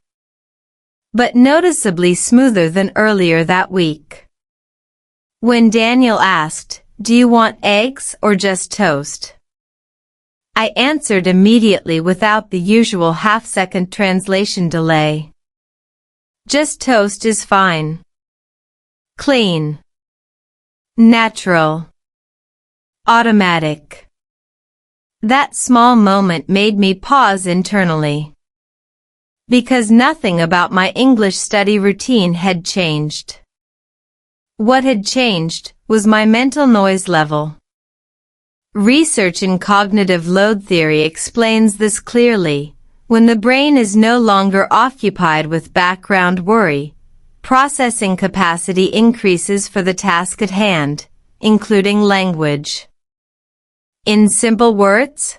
But noticeably smoother than earlier that week. When Daniel asked, "Do you want eggs or just toast?" I answered immediately without the usual half-second translation delay. Just toast is fine. Clean. Natural. Automatic. That small moment made me pause internally. Because nothing about my English study routine had changed. What had changed was my mental noise level. Research in cognitive load theory explains this clearly. When the brain is no longer occupied with background worry, processing capacity increases for the task at hand, including language. In simple words,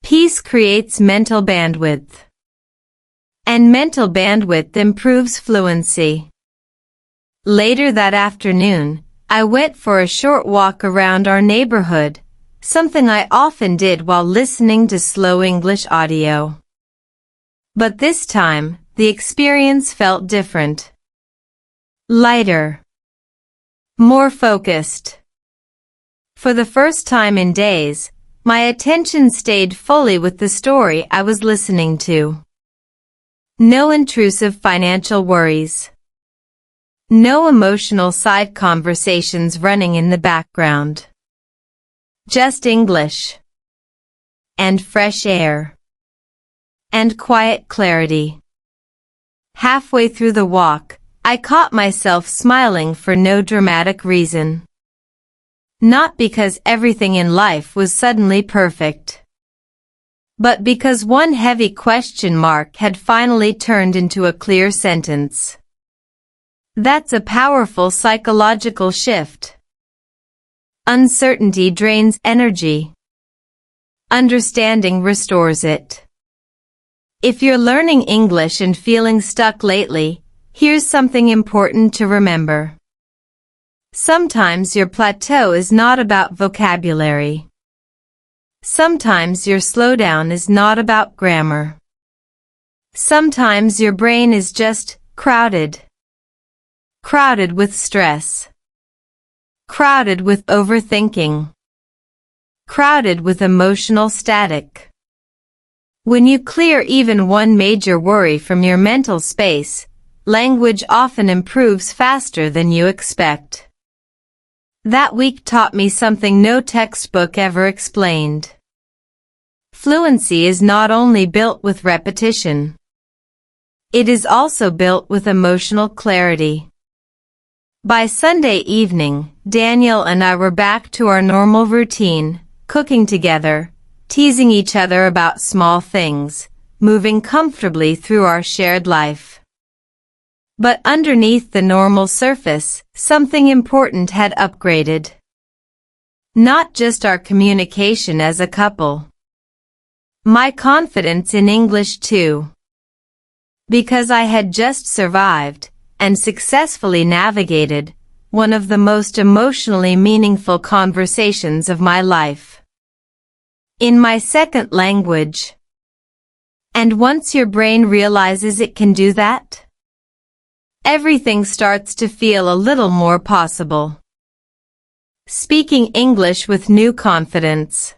peace creates mental bandwidth. And mental bandwidth improves fluency. Later that afternoon, I went for a short walk around our neighborhood, something I often did while listening to slow English audio. But this time, the experience felt different. Lighter. More focused. For the first time in days, my attention stayed fully with the story I was listening to. No intrusive financial worries. No emotional side conversations running in the background. Just English. And fresh air. And quiet clarity. Halfway through the walk, I caught myself smiling for no dramatic reason. Not because everything in life was suddenly perfect. But because one heavy question mark had finally turned into a clear sentence. That's a powerful psychological shift. Uncertainty drains energy. Understanding restores it. If you're learning English and feeling stuck lately, here's something important to remember. Sometimes your plateau is not about vocabulary. Sometimes your slowdown is not about grammar. Sometimes your brain is just crowded. Crowded with stress. Crowded with overthinking. Crowded with emotional static. When you clear even one major worry from your mental space, language often improves faster than you expect. That week taught me something no textbook ever explained. Fluency is not only built with repetition. It is also built with emotional clarity. By Sunday evening, Daniel and I were back to our normal routine, cooking together, teasing each other about small things, moving comfortably through our shared life. But underneath the normal surface, something important had upgraded. Not just our communication as a couple. My confidence in English too. Because I had just survived, and successfully navigated, one of the most emotionally meaningful conversations of my life. In my second language. And once your brain realizes it can do that, everything starts to feel a little more possible. Speaking English with new confidence.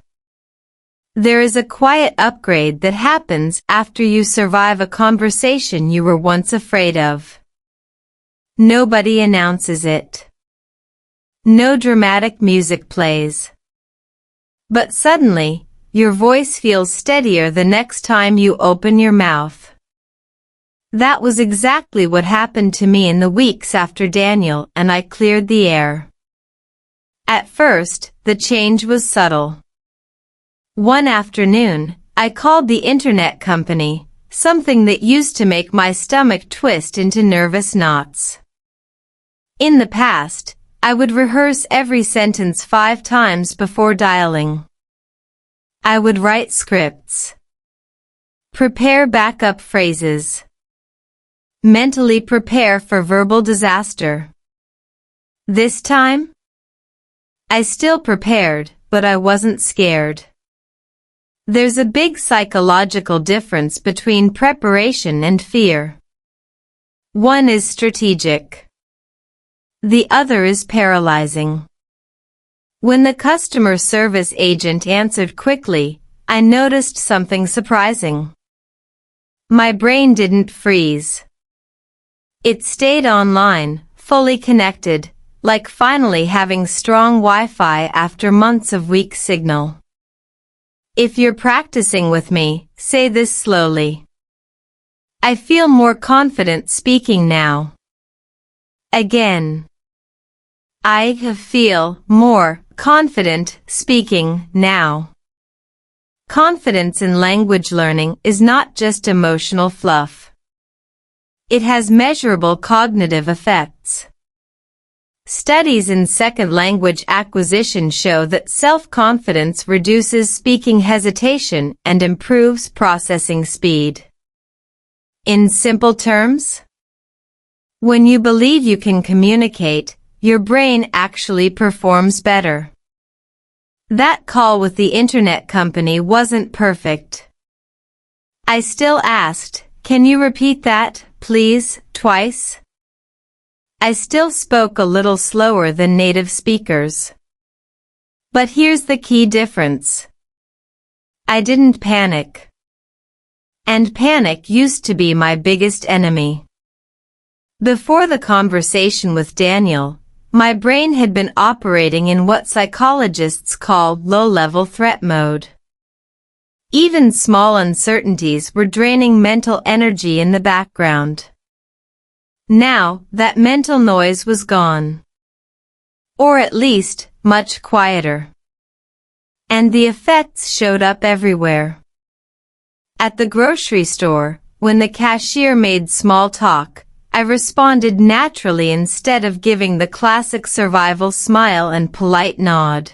There is a quiet upgrade that happens after you survive a conversation you were once afraid of. Nobody announces it. No dramatic music plays. But suddenly, your voice feels steadier the next time you open your mouth. That was exactly what happened to me in the weeks after Daniel and I cleared the air. At first, the change was subtle. One afternoon, I called the internet company, something that used to make my stomach twist into nervous knots. In the past, I would rehearse every sentence 5 times before dialing. I would write scripts, prepare backup phrases, mentally prepare for verbal disaster. This time, I still prepared, but I wasn't scared. There's a big psychological difference between preparation and fear. One is strategic. The other is paralyzing. When the customer service agent answered quickly, I noticed something surprising. My brain didn't freeze. It stayed online, fully connected, like finally having strong Wi-Fi after months of weak signal. If you're practicing with me, say this slowly. I feel more confident speaking now. Again. I feel more confident speaking now. Confidence in language learning is not just emotional fluff. It has measurable cognitive effects. Studies in second language acquisition show that self-confidence reduces speaking hesitation and improves processing speed. In simple terms, when you believe you can communicate, your brain actually performs better. That call with the internet company wasn't perfect. I still asked, "Can you repeat that, please, twice?" I still spoke a little slower than native speakers. But here's the key difference. I didn't panic. And panic used to be my biggest enemy. Before the conversation with Daniel, my brain had been operating in what psychologists call low-level threat mode. Even small uncertainties were draining mental energy in the background. Now, that mental noise was gone. Or at least, much quieter. And the effects showed up everywhere. At the grocery store, when the cashier made small talk, I responded naturally instead of giving the classic survival smile and polite nod.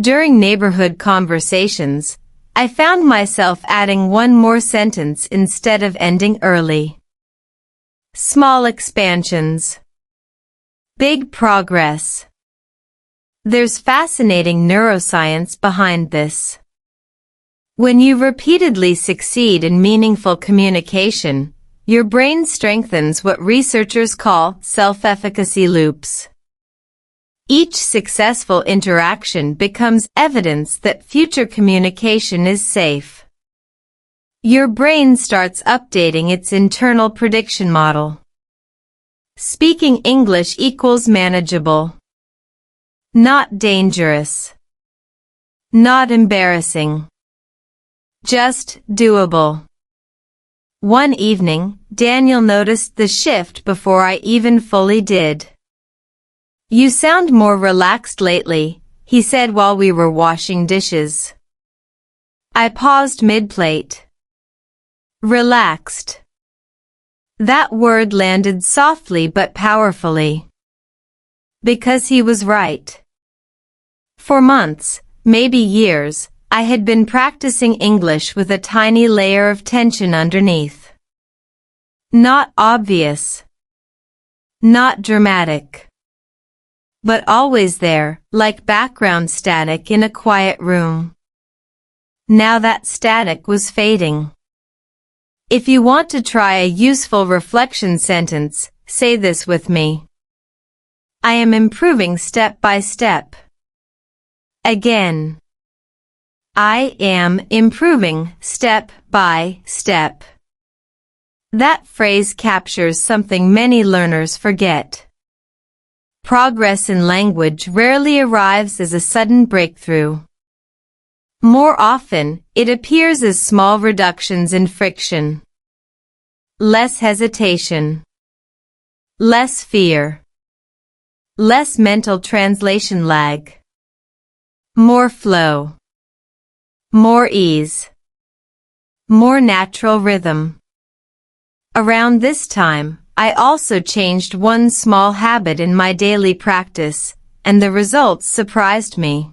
During neighborhood conversations, I found myself adding one more sentence instead of ending early. Small expansions. Big progress. There's fascinating neuroscience behind this. When you repeatedly succeed in meaningful communication, your brain strengthens what researchers call self-efficacy loops. Each successful interaction becomes evidence that future communication is safe. Your brain starts updating its internal prediction model. Speaking English equals manageable. Not dangerous. Not embarrassing. Just doable. One evening, Daniel noticed the shift before I even fully did. "You sound more relaxed lately," he said while we were washing dishes. I paused mid-plate. Relaxed. That word landed softly but powerfully. Because he was right. For months, maybe years, I had been practicing English with a tiny layer of tension underneath. Not obvious. Not dramatic. But always there, like background static in a quiet room. Now that static was fading. If you want to try a useful reflection sentence, say this with me. I am improving step by step. Again. I am improving step by step. That phrase captures something many learners forget. Progress in language rarely arrives as a sudden breakthrough. More often, it appears as small reductions in friction. Less hesitation. Less fear. Less mental translation lag. More flow. More ease. More natural rhythm. Around this time, I also changed one small habit in my daily practice, and the results surprised me.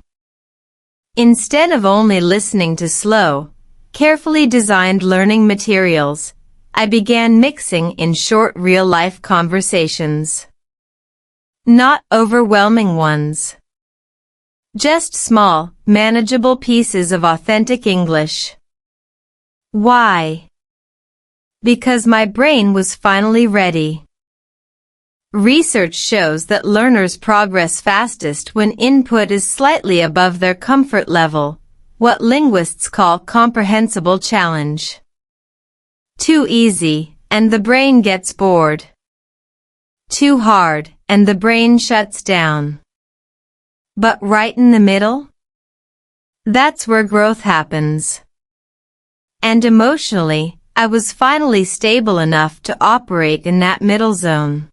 Instead of only listening to slow, carefully designed learning materials, I began mixing in short real-life conversations. Not overwhelming ones. Just small, manageable pieces of authentic English. Why? Because my brain was finally ready. Research shows that learners progress fastest when input is slightly above their comfort level, what linguists call comprehensible challenge. Too easy, and the brain gets bored. Too hard, and the brain shuts down. But right in the middle? That's where growth happens. And emotionally, I was finally stable enough to operate in that middle zone.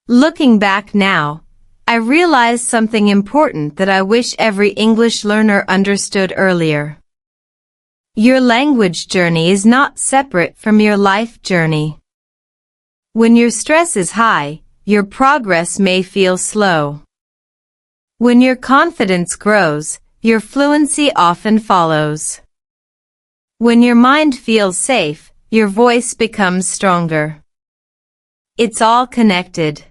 Looking back now, I realized something important that I wish every English learner understood earlier. Your language journey is not separate from your life journey. When your stress is high, your progress may feel slow. When your confidence grows, your fluency often follows. When your mind feels safe, your voice becomes stronger. It's all connected.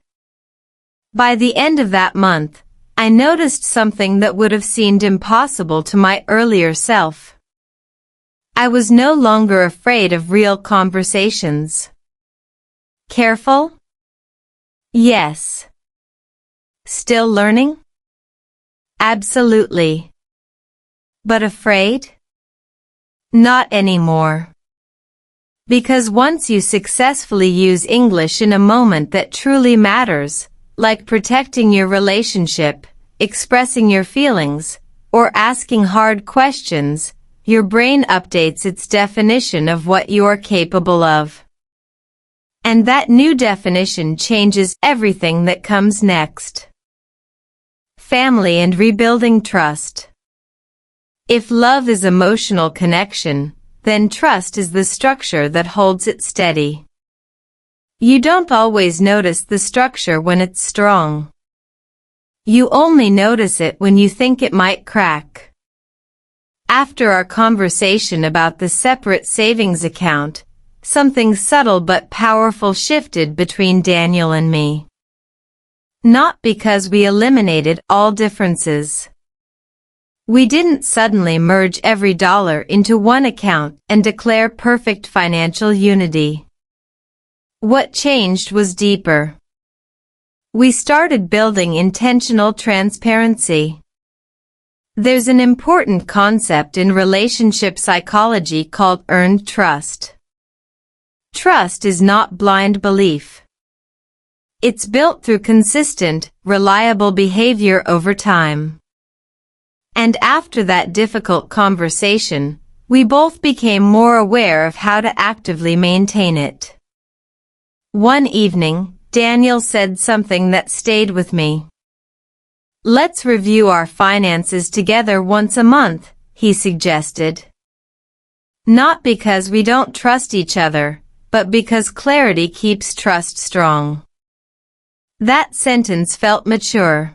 By the end of that month, I noticed something that would have seemed impossible to my earlier self. I was no longer afraid of real conversations. Careful? Yes. Still learning? Absolutely. But afraid? Not anymore. Because once you successfully use English in a moment that truly matters, like protecting your relationship, expressing your feelings, or asking hard questions, your brain updates its definition of what you are capable of. And that new definition changes everything that comes next. Family and rebuilding trust. If love is emotional connection, then trust is the structure that holds it steady. You don't always notice the structure when it's strong. You only notice it when you think it might crack. After our conversation about the separate savings account, something subtle but powerful shifted between Daniel and me. Not because we eliminated all differences. We didn't suddenly merge every dollar into one account and declare perfect financial unity. What changed was deeper. We started building intentional transparency. There's an important concept in relationship psychology called earned trust. Trust is not blind belief. It's built through consistent, reliable behavior over time. And after that difficult conversation, we both became more aware of how to actively maintain it. One evening, Daniel said something that stayed with me. Let's review our finances together once a month, he suggested. Not because we don't trust each other, but because clarity keeps trust strong. That sentence felt mature.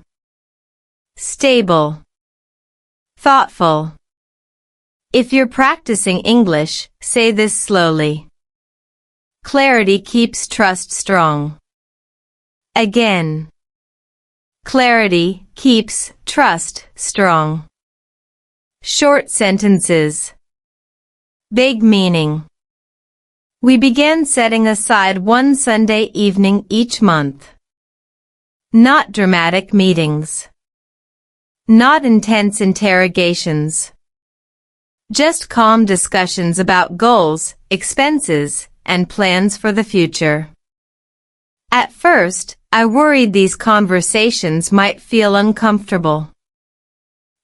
Stable. Thoughtful. If you're practicing English, say this slowly. Clarity keeps trust strong. Again. Clarity keeps trust strong. Short sentences. Big meaning. We began setting aside one Sunday evening each month. Not dramatic meetings. Not intense interrogations. Just calm discussions about goals, expenses, and plans for the future. At first, I worried these conversations might feel uncomfortable.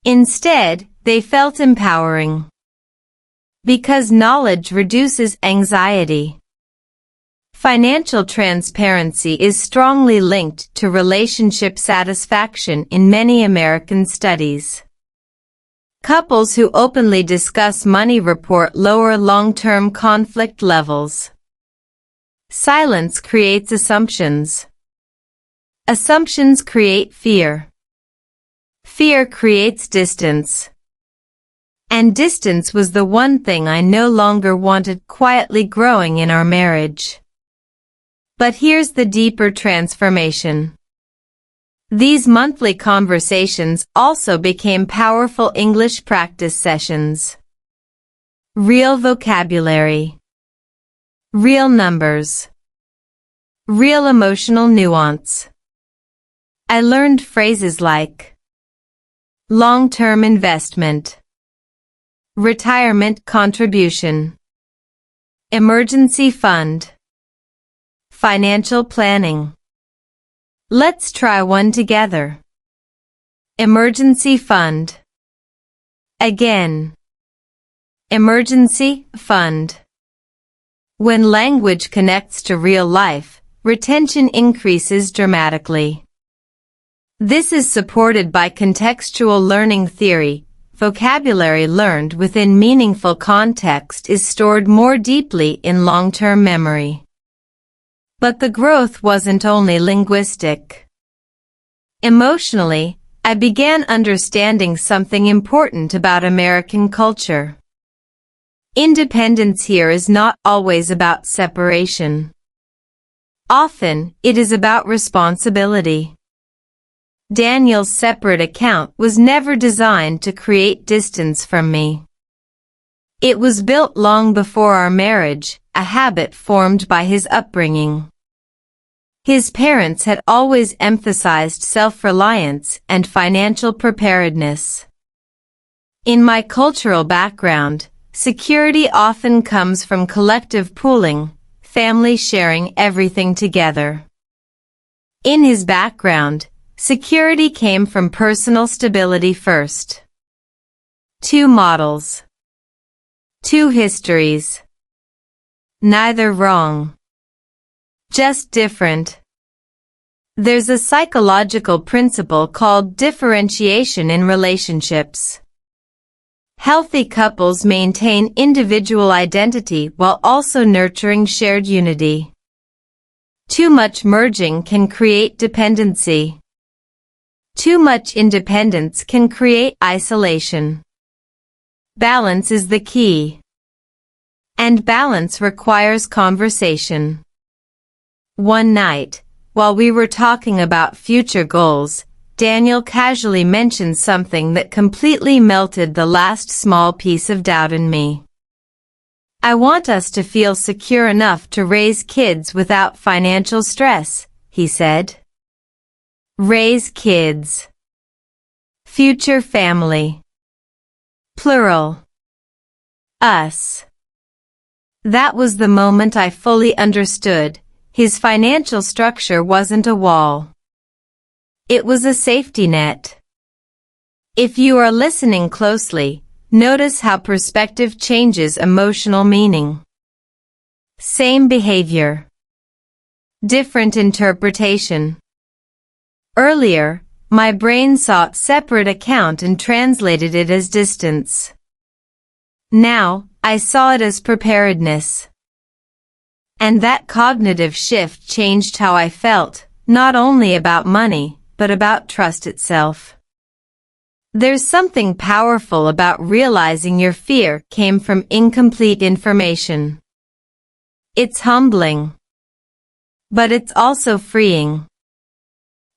Instead, they felt empowering. Because knowledge reduces anxiety. Financial transparency is strongly linked to relationship satisfaction in many American studies. Couples who openly discuss money report lower long-term conflict levels. Silence creates assumptions. Assumptions create fear. Fear creates distance. And distance was the one thing I no longer wanted quietly growing in our marriage. But here's the deeper transformation. These monthly conversations also became powerful English practice sessions. Real vocabulary. Real numbers. Real emotional nuance. I learned phrases like long-term investment, retirement contribution, emergency fund, financial planning. Let's try one together. Emergency fund. Again. Emergency fund. When language connects to real life, retention increases dramatically. This is supported by contextual learning theory. Vocabulary learned within meaningful context is stored more deeply in long-term memory. But the growth wasn't only linguistic. Emotionally, I began understanding something important about American culture. Independence here is not always about separation. Often, it is about responsibility. Daniel's separate account was never designed to create distance from me. It was built long before our marriage, a habit formed by his upbringing. His parents had always emphasized self-reliance and financial preparedness. In my cultural background, security often comes from collective pooling, family sharing everything together. In his background, security came from personal stability first. Two models. Two histories. Neither wrong. Just different. There's a psychological principle called differentiation in relationships. Healthy couples maintain individual identity while also nurturing shared unity. Too much merging can create dependency. Too much independence can create isolation. Balance is the key. And balance requires conversation. One night, while we were talking about future goals, Daniel casually mentioned something that completely melted the last small piece of doubt in me. I want us to feel secure enough to raise kids without financial stress, he said. Raise kids. Future family. Plural. Us. That was the moment I fully understood. His financial structure wasn't a wall. It was a safety net. If you are listening closely, notice how perspective changes emotional meaning. Same behavior. Different interpretation. Earlier, my brain saw separate account and translated it as distance. Now, I saw it as preparedness. And that cognitive shift changed how I felt, not only about money, but about trust itself. There's something powerful about realizing your fear came from incomplete information. It's humbling. But it's also freeing.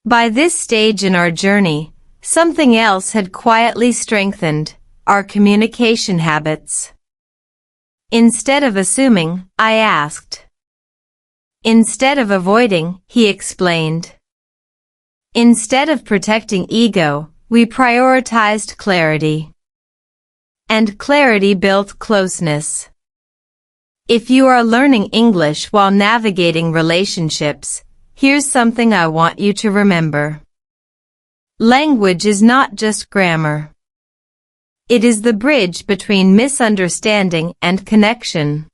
By this stage in our journey, something else had quietly strengthened, our communication habits. Instead of assuming, I asked. Instead of avoiding, he explained. Instead of protecting ego, we prioritized clarity. And clarity built closeness. If you are learning English while navigating relationships, here's something I want you to remember. Language is not just grammar. It is the bridge between misunderstanding and connection.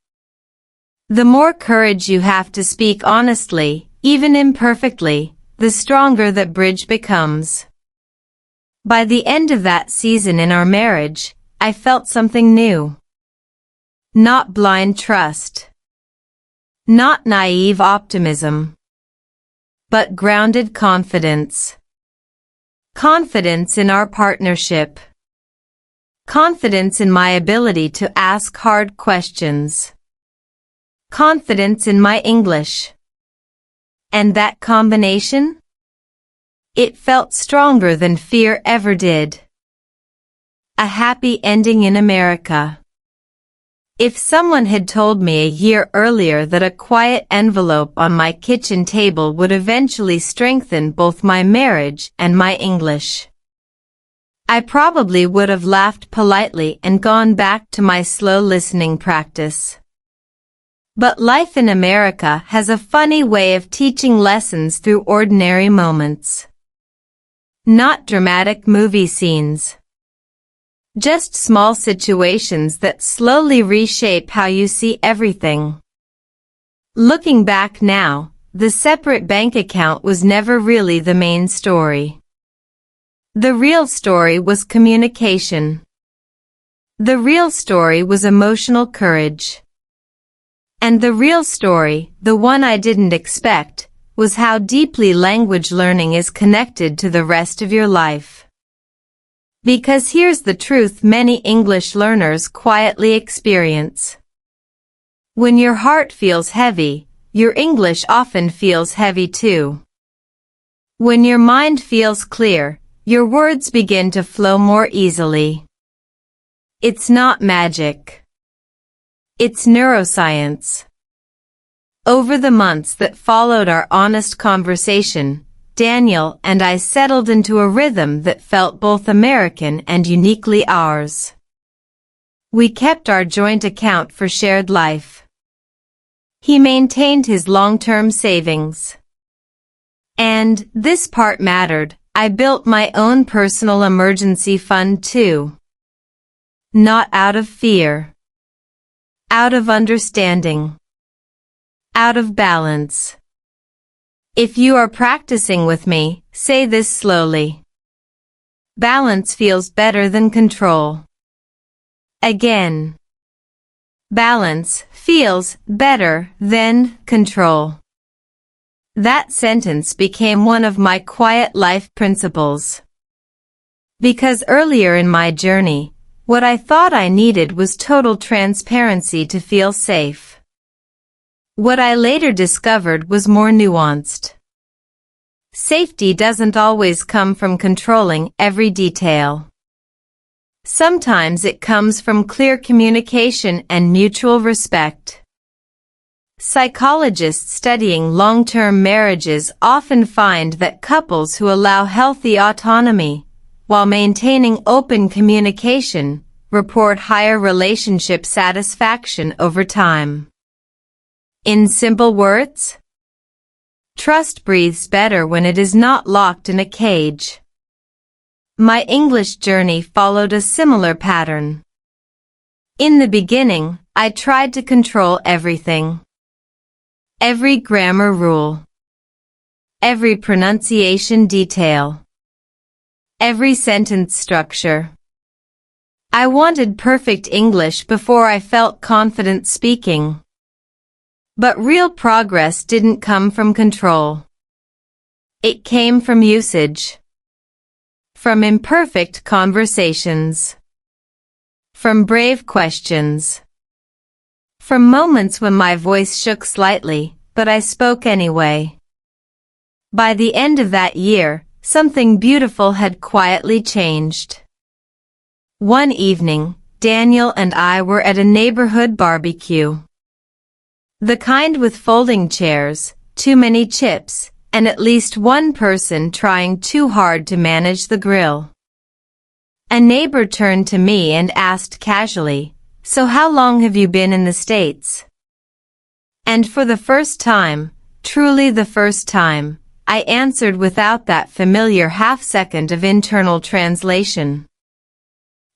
The more courage you have to speak honestly, even imperfectly, the stronger that bridge becomes. By the end of that season in our marriage, I felt something new. Not blind trust. Not naive optimism. But grounded confidence. Confidence in our partnership. Confidence in my ability to ask hard questions. Confidence in my English. And that combination? It felt stronger than fear ever did. A happy ending in America. If someone had told me a year earlier that a quiet envelope on my kitchen table would eventually strengthen both my marriage and my English, I probably would have laughed politely and gone back to my slow listening practice. But life in America has a funny way of teaching lessons through ordinary moments. Not dramatic movie scenes. Just small situations that slowly reshape how you see everything. Looking back now, the separate bank account was never really the main story. The real story was communication. The real story was emotional courage. And the real story, the one I didn't expect, was how deeply language learning is connected to the rest of your life. Because here's the truth many English learners quietly experience. When your heart feels heavy, your English often feels heavy too. When your mind feels clear, your words begin to flow more easily. It's not magic. It's neuroscience. Over the months that followed our honest conversation, Daniel and I settled into a rhythm that felt both American and uniquely ours. We kept our joint account for shared life. He maintained his long-term savings. And, this part mattered, I built my own personal emergency fund too. Not out of fear. Out of understanding. Out of balance. If you are practicing with me, say this slowly. Balance feels better than control. Again. Balance feels better than control. That sentence became one of my quiet life principles. Because earlier in my journey, what I thought I needed was total transparency to feel safe. What I later discovered was more nuanced. Safety doesn't always come from controlling every detail. Sometimes it comes from clear communication and mutual respect. Psychologists studying long-term marriages often find that couples who allow healthy autonomy, while maintaining open communication, report higher relationship satisfaction over time. In simple words, trust breathes better when it is not locked in a cage. My English journey followed a similar pattern. In the beginning, I tried to control everything. Every grammar rule. Every pronunciation detail. Every sentence structure. I wanted perfect English before I felt confident speaking. But real progress didn't come from control. It came from usage. From imperfect conversations. From brave questions. From moments when my voice shook slightly, but I spoke anyway. By the end of that year, something beautiful had quietly changed. One evening, Daniel and I were at a neighborhood barbecue. The kind with folding chairs, too many chips, and at least one person trying too hard to manage the grill. A neighbor turned to me and asked casually, "So how long have you been in the States?" And for the first time, truly the first time, I answered without that familiar half-second of internal translation.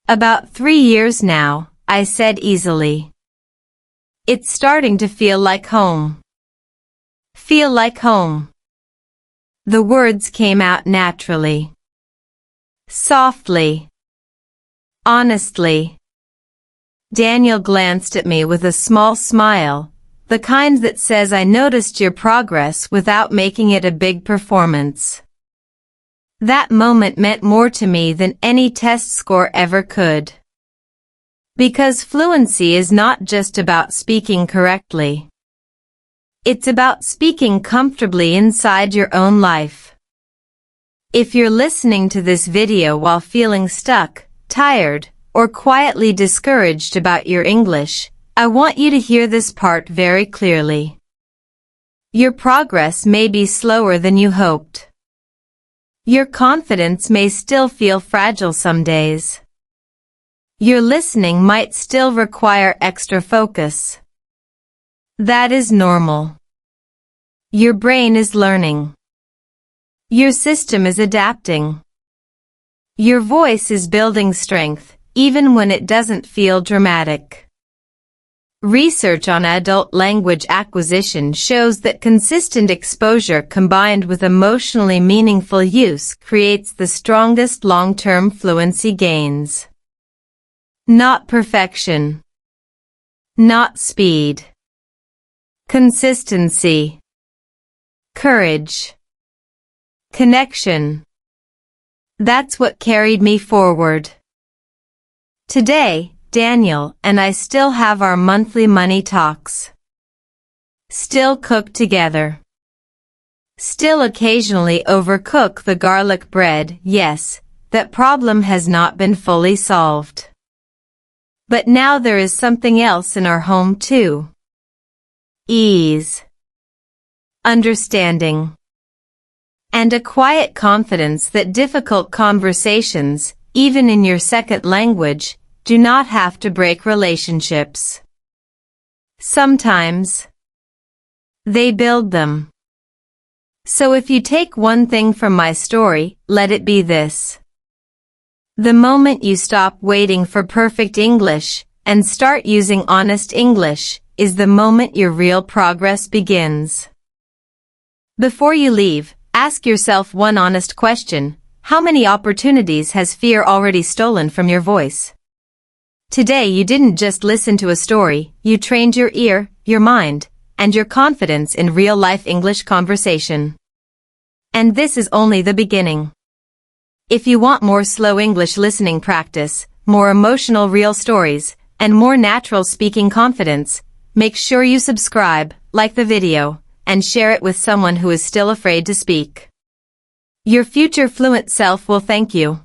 "About 3 years now," I said easily. It's starting to feel like home. Feel like home. The words came out naturally. Softly. Honestly. Daniel glanced at me with a small smile, the kind that says I noticed your progress without making it a big performance. That moment meant more to me than any test score ever could. Because fluency is not just about speaking correctly. It's about speaking comfortably inside your own life. If you're listening to this video while feeling stuck, tired, or quietly discouraged about your English, I want you to hear this part very clearly. Your progress may be slower than you hoped. Your confidence may still feel fragile some days. Your listening might still require extra focus. That is normal. Your brain is learning. Your system is adapting. Your voice is building strength, even when it doesn't feel dramatic. Research on adult language acquisition shows that consistent exposure combined with emotionally meaningful use creates the strongest long-term fluency gains. Not perfection. Not speed. Consistency. Courage. Connection. That's what carried me forward. Today, Daniel and I still have our monthly money talks. Still cook together. Still occasionally overcook the garlic bread. Yes, that problem has not been fully solved. But now there is something else in our home too. Ease. Understanding. And a quiet confidence that difficult conversations, even in your second language, do not have to break relationships. Sometimes, they build them. So if you take one thing from my story, let it be this. The moment you stop waiting for perfect English and start using honest English is the moment your real progress begins. Before you leave, ask yourself one honest question. How many opportunities has fear already stolen from your voice? Today you didn't just listen to a story, you trained your ear, your mind, and your confidence in real-life English conversation. And this is only the beginning. If you want more slow English listening practice, more emotional real stories, and more natural speaking confidence, make sure you subscribe, like the video, and share it with someone who is still afraid to speak. Your future fluent self will thank you.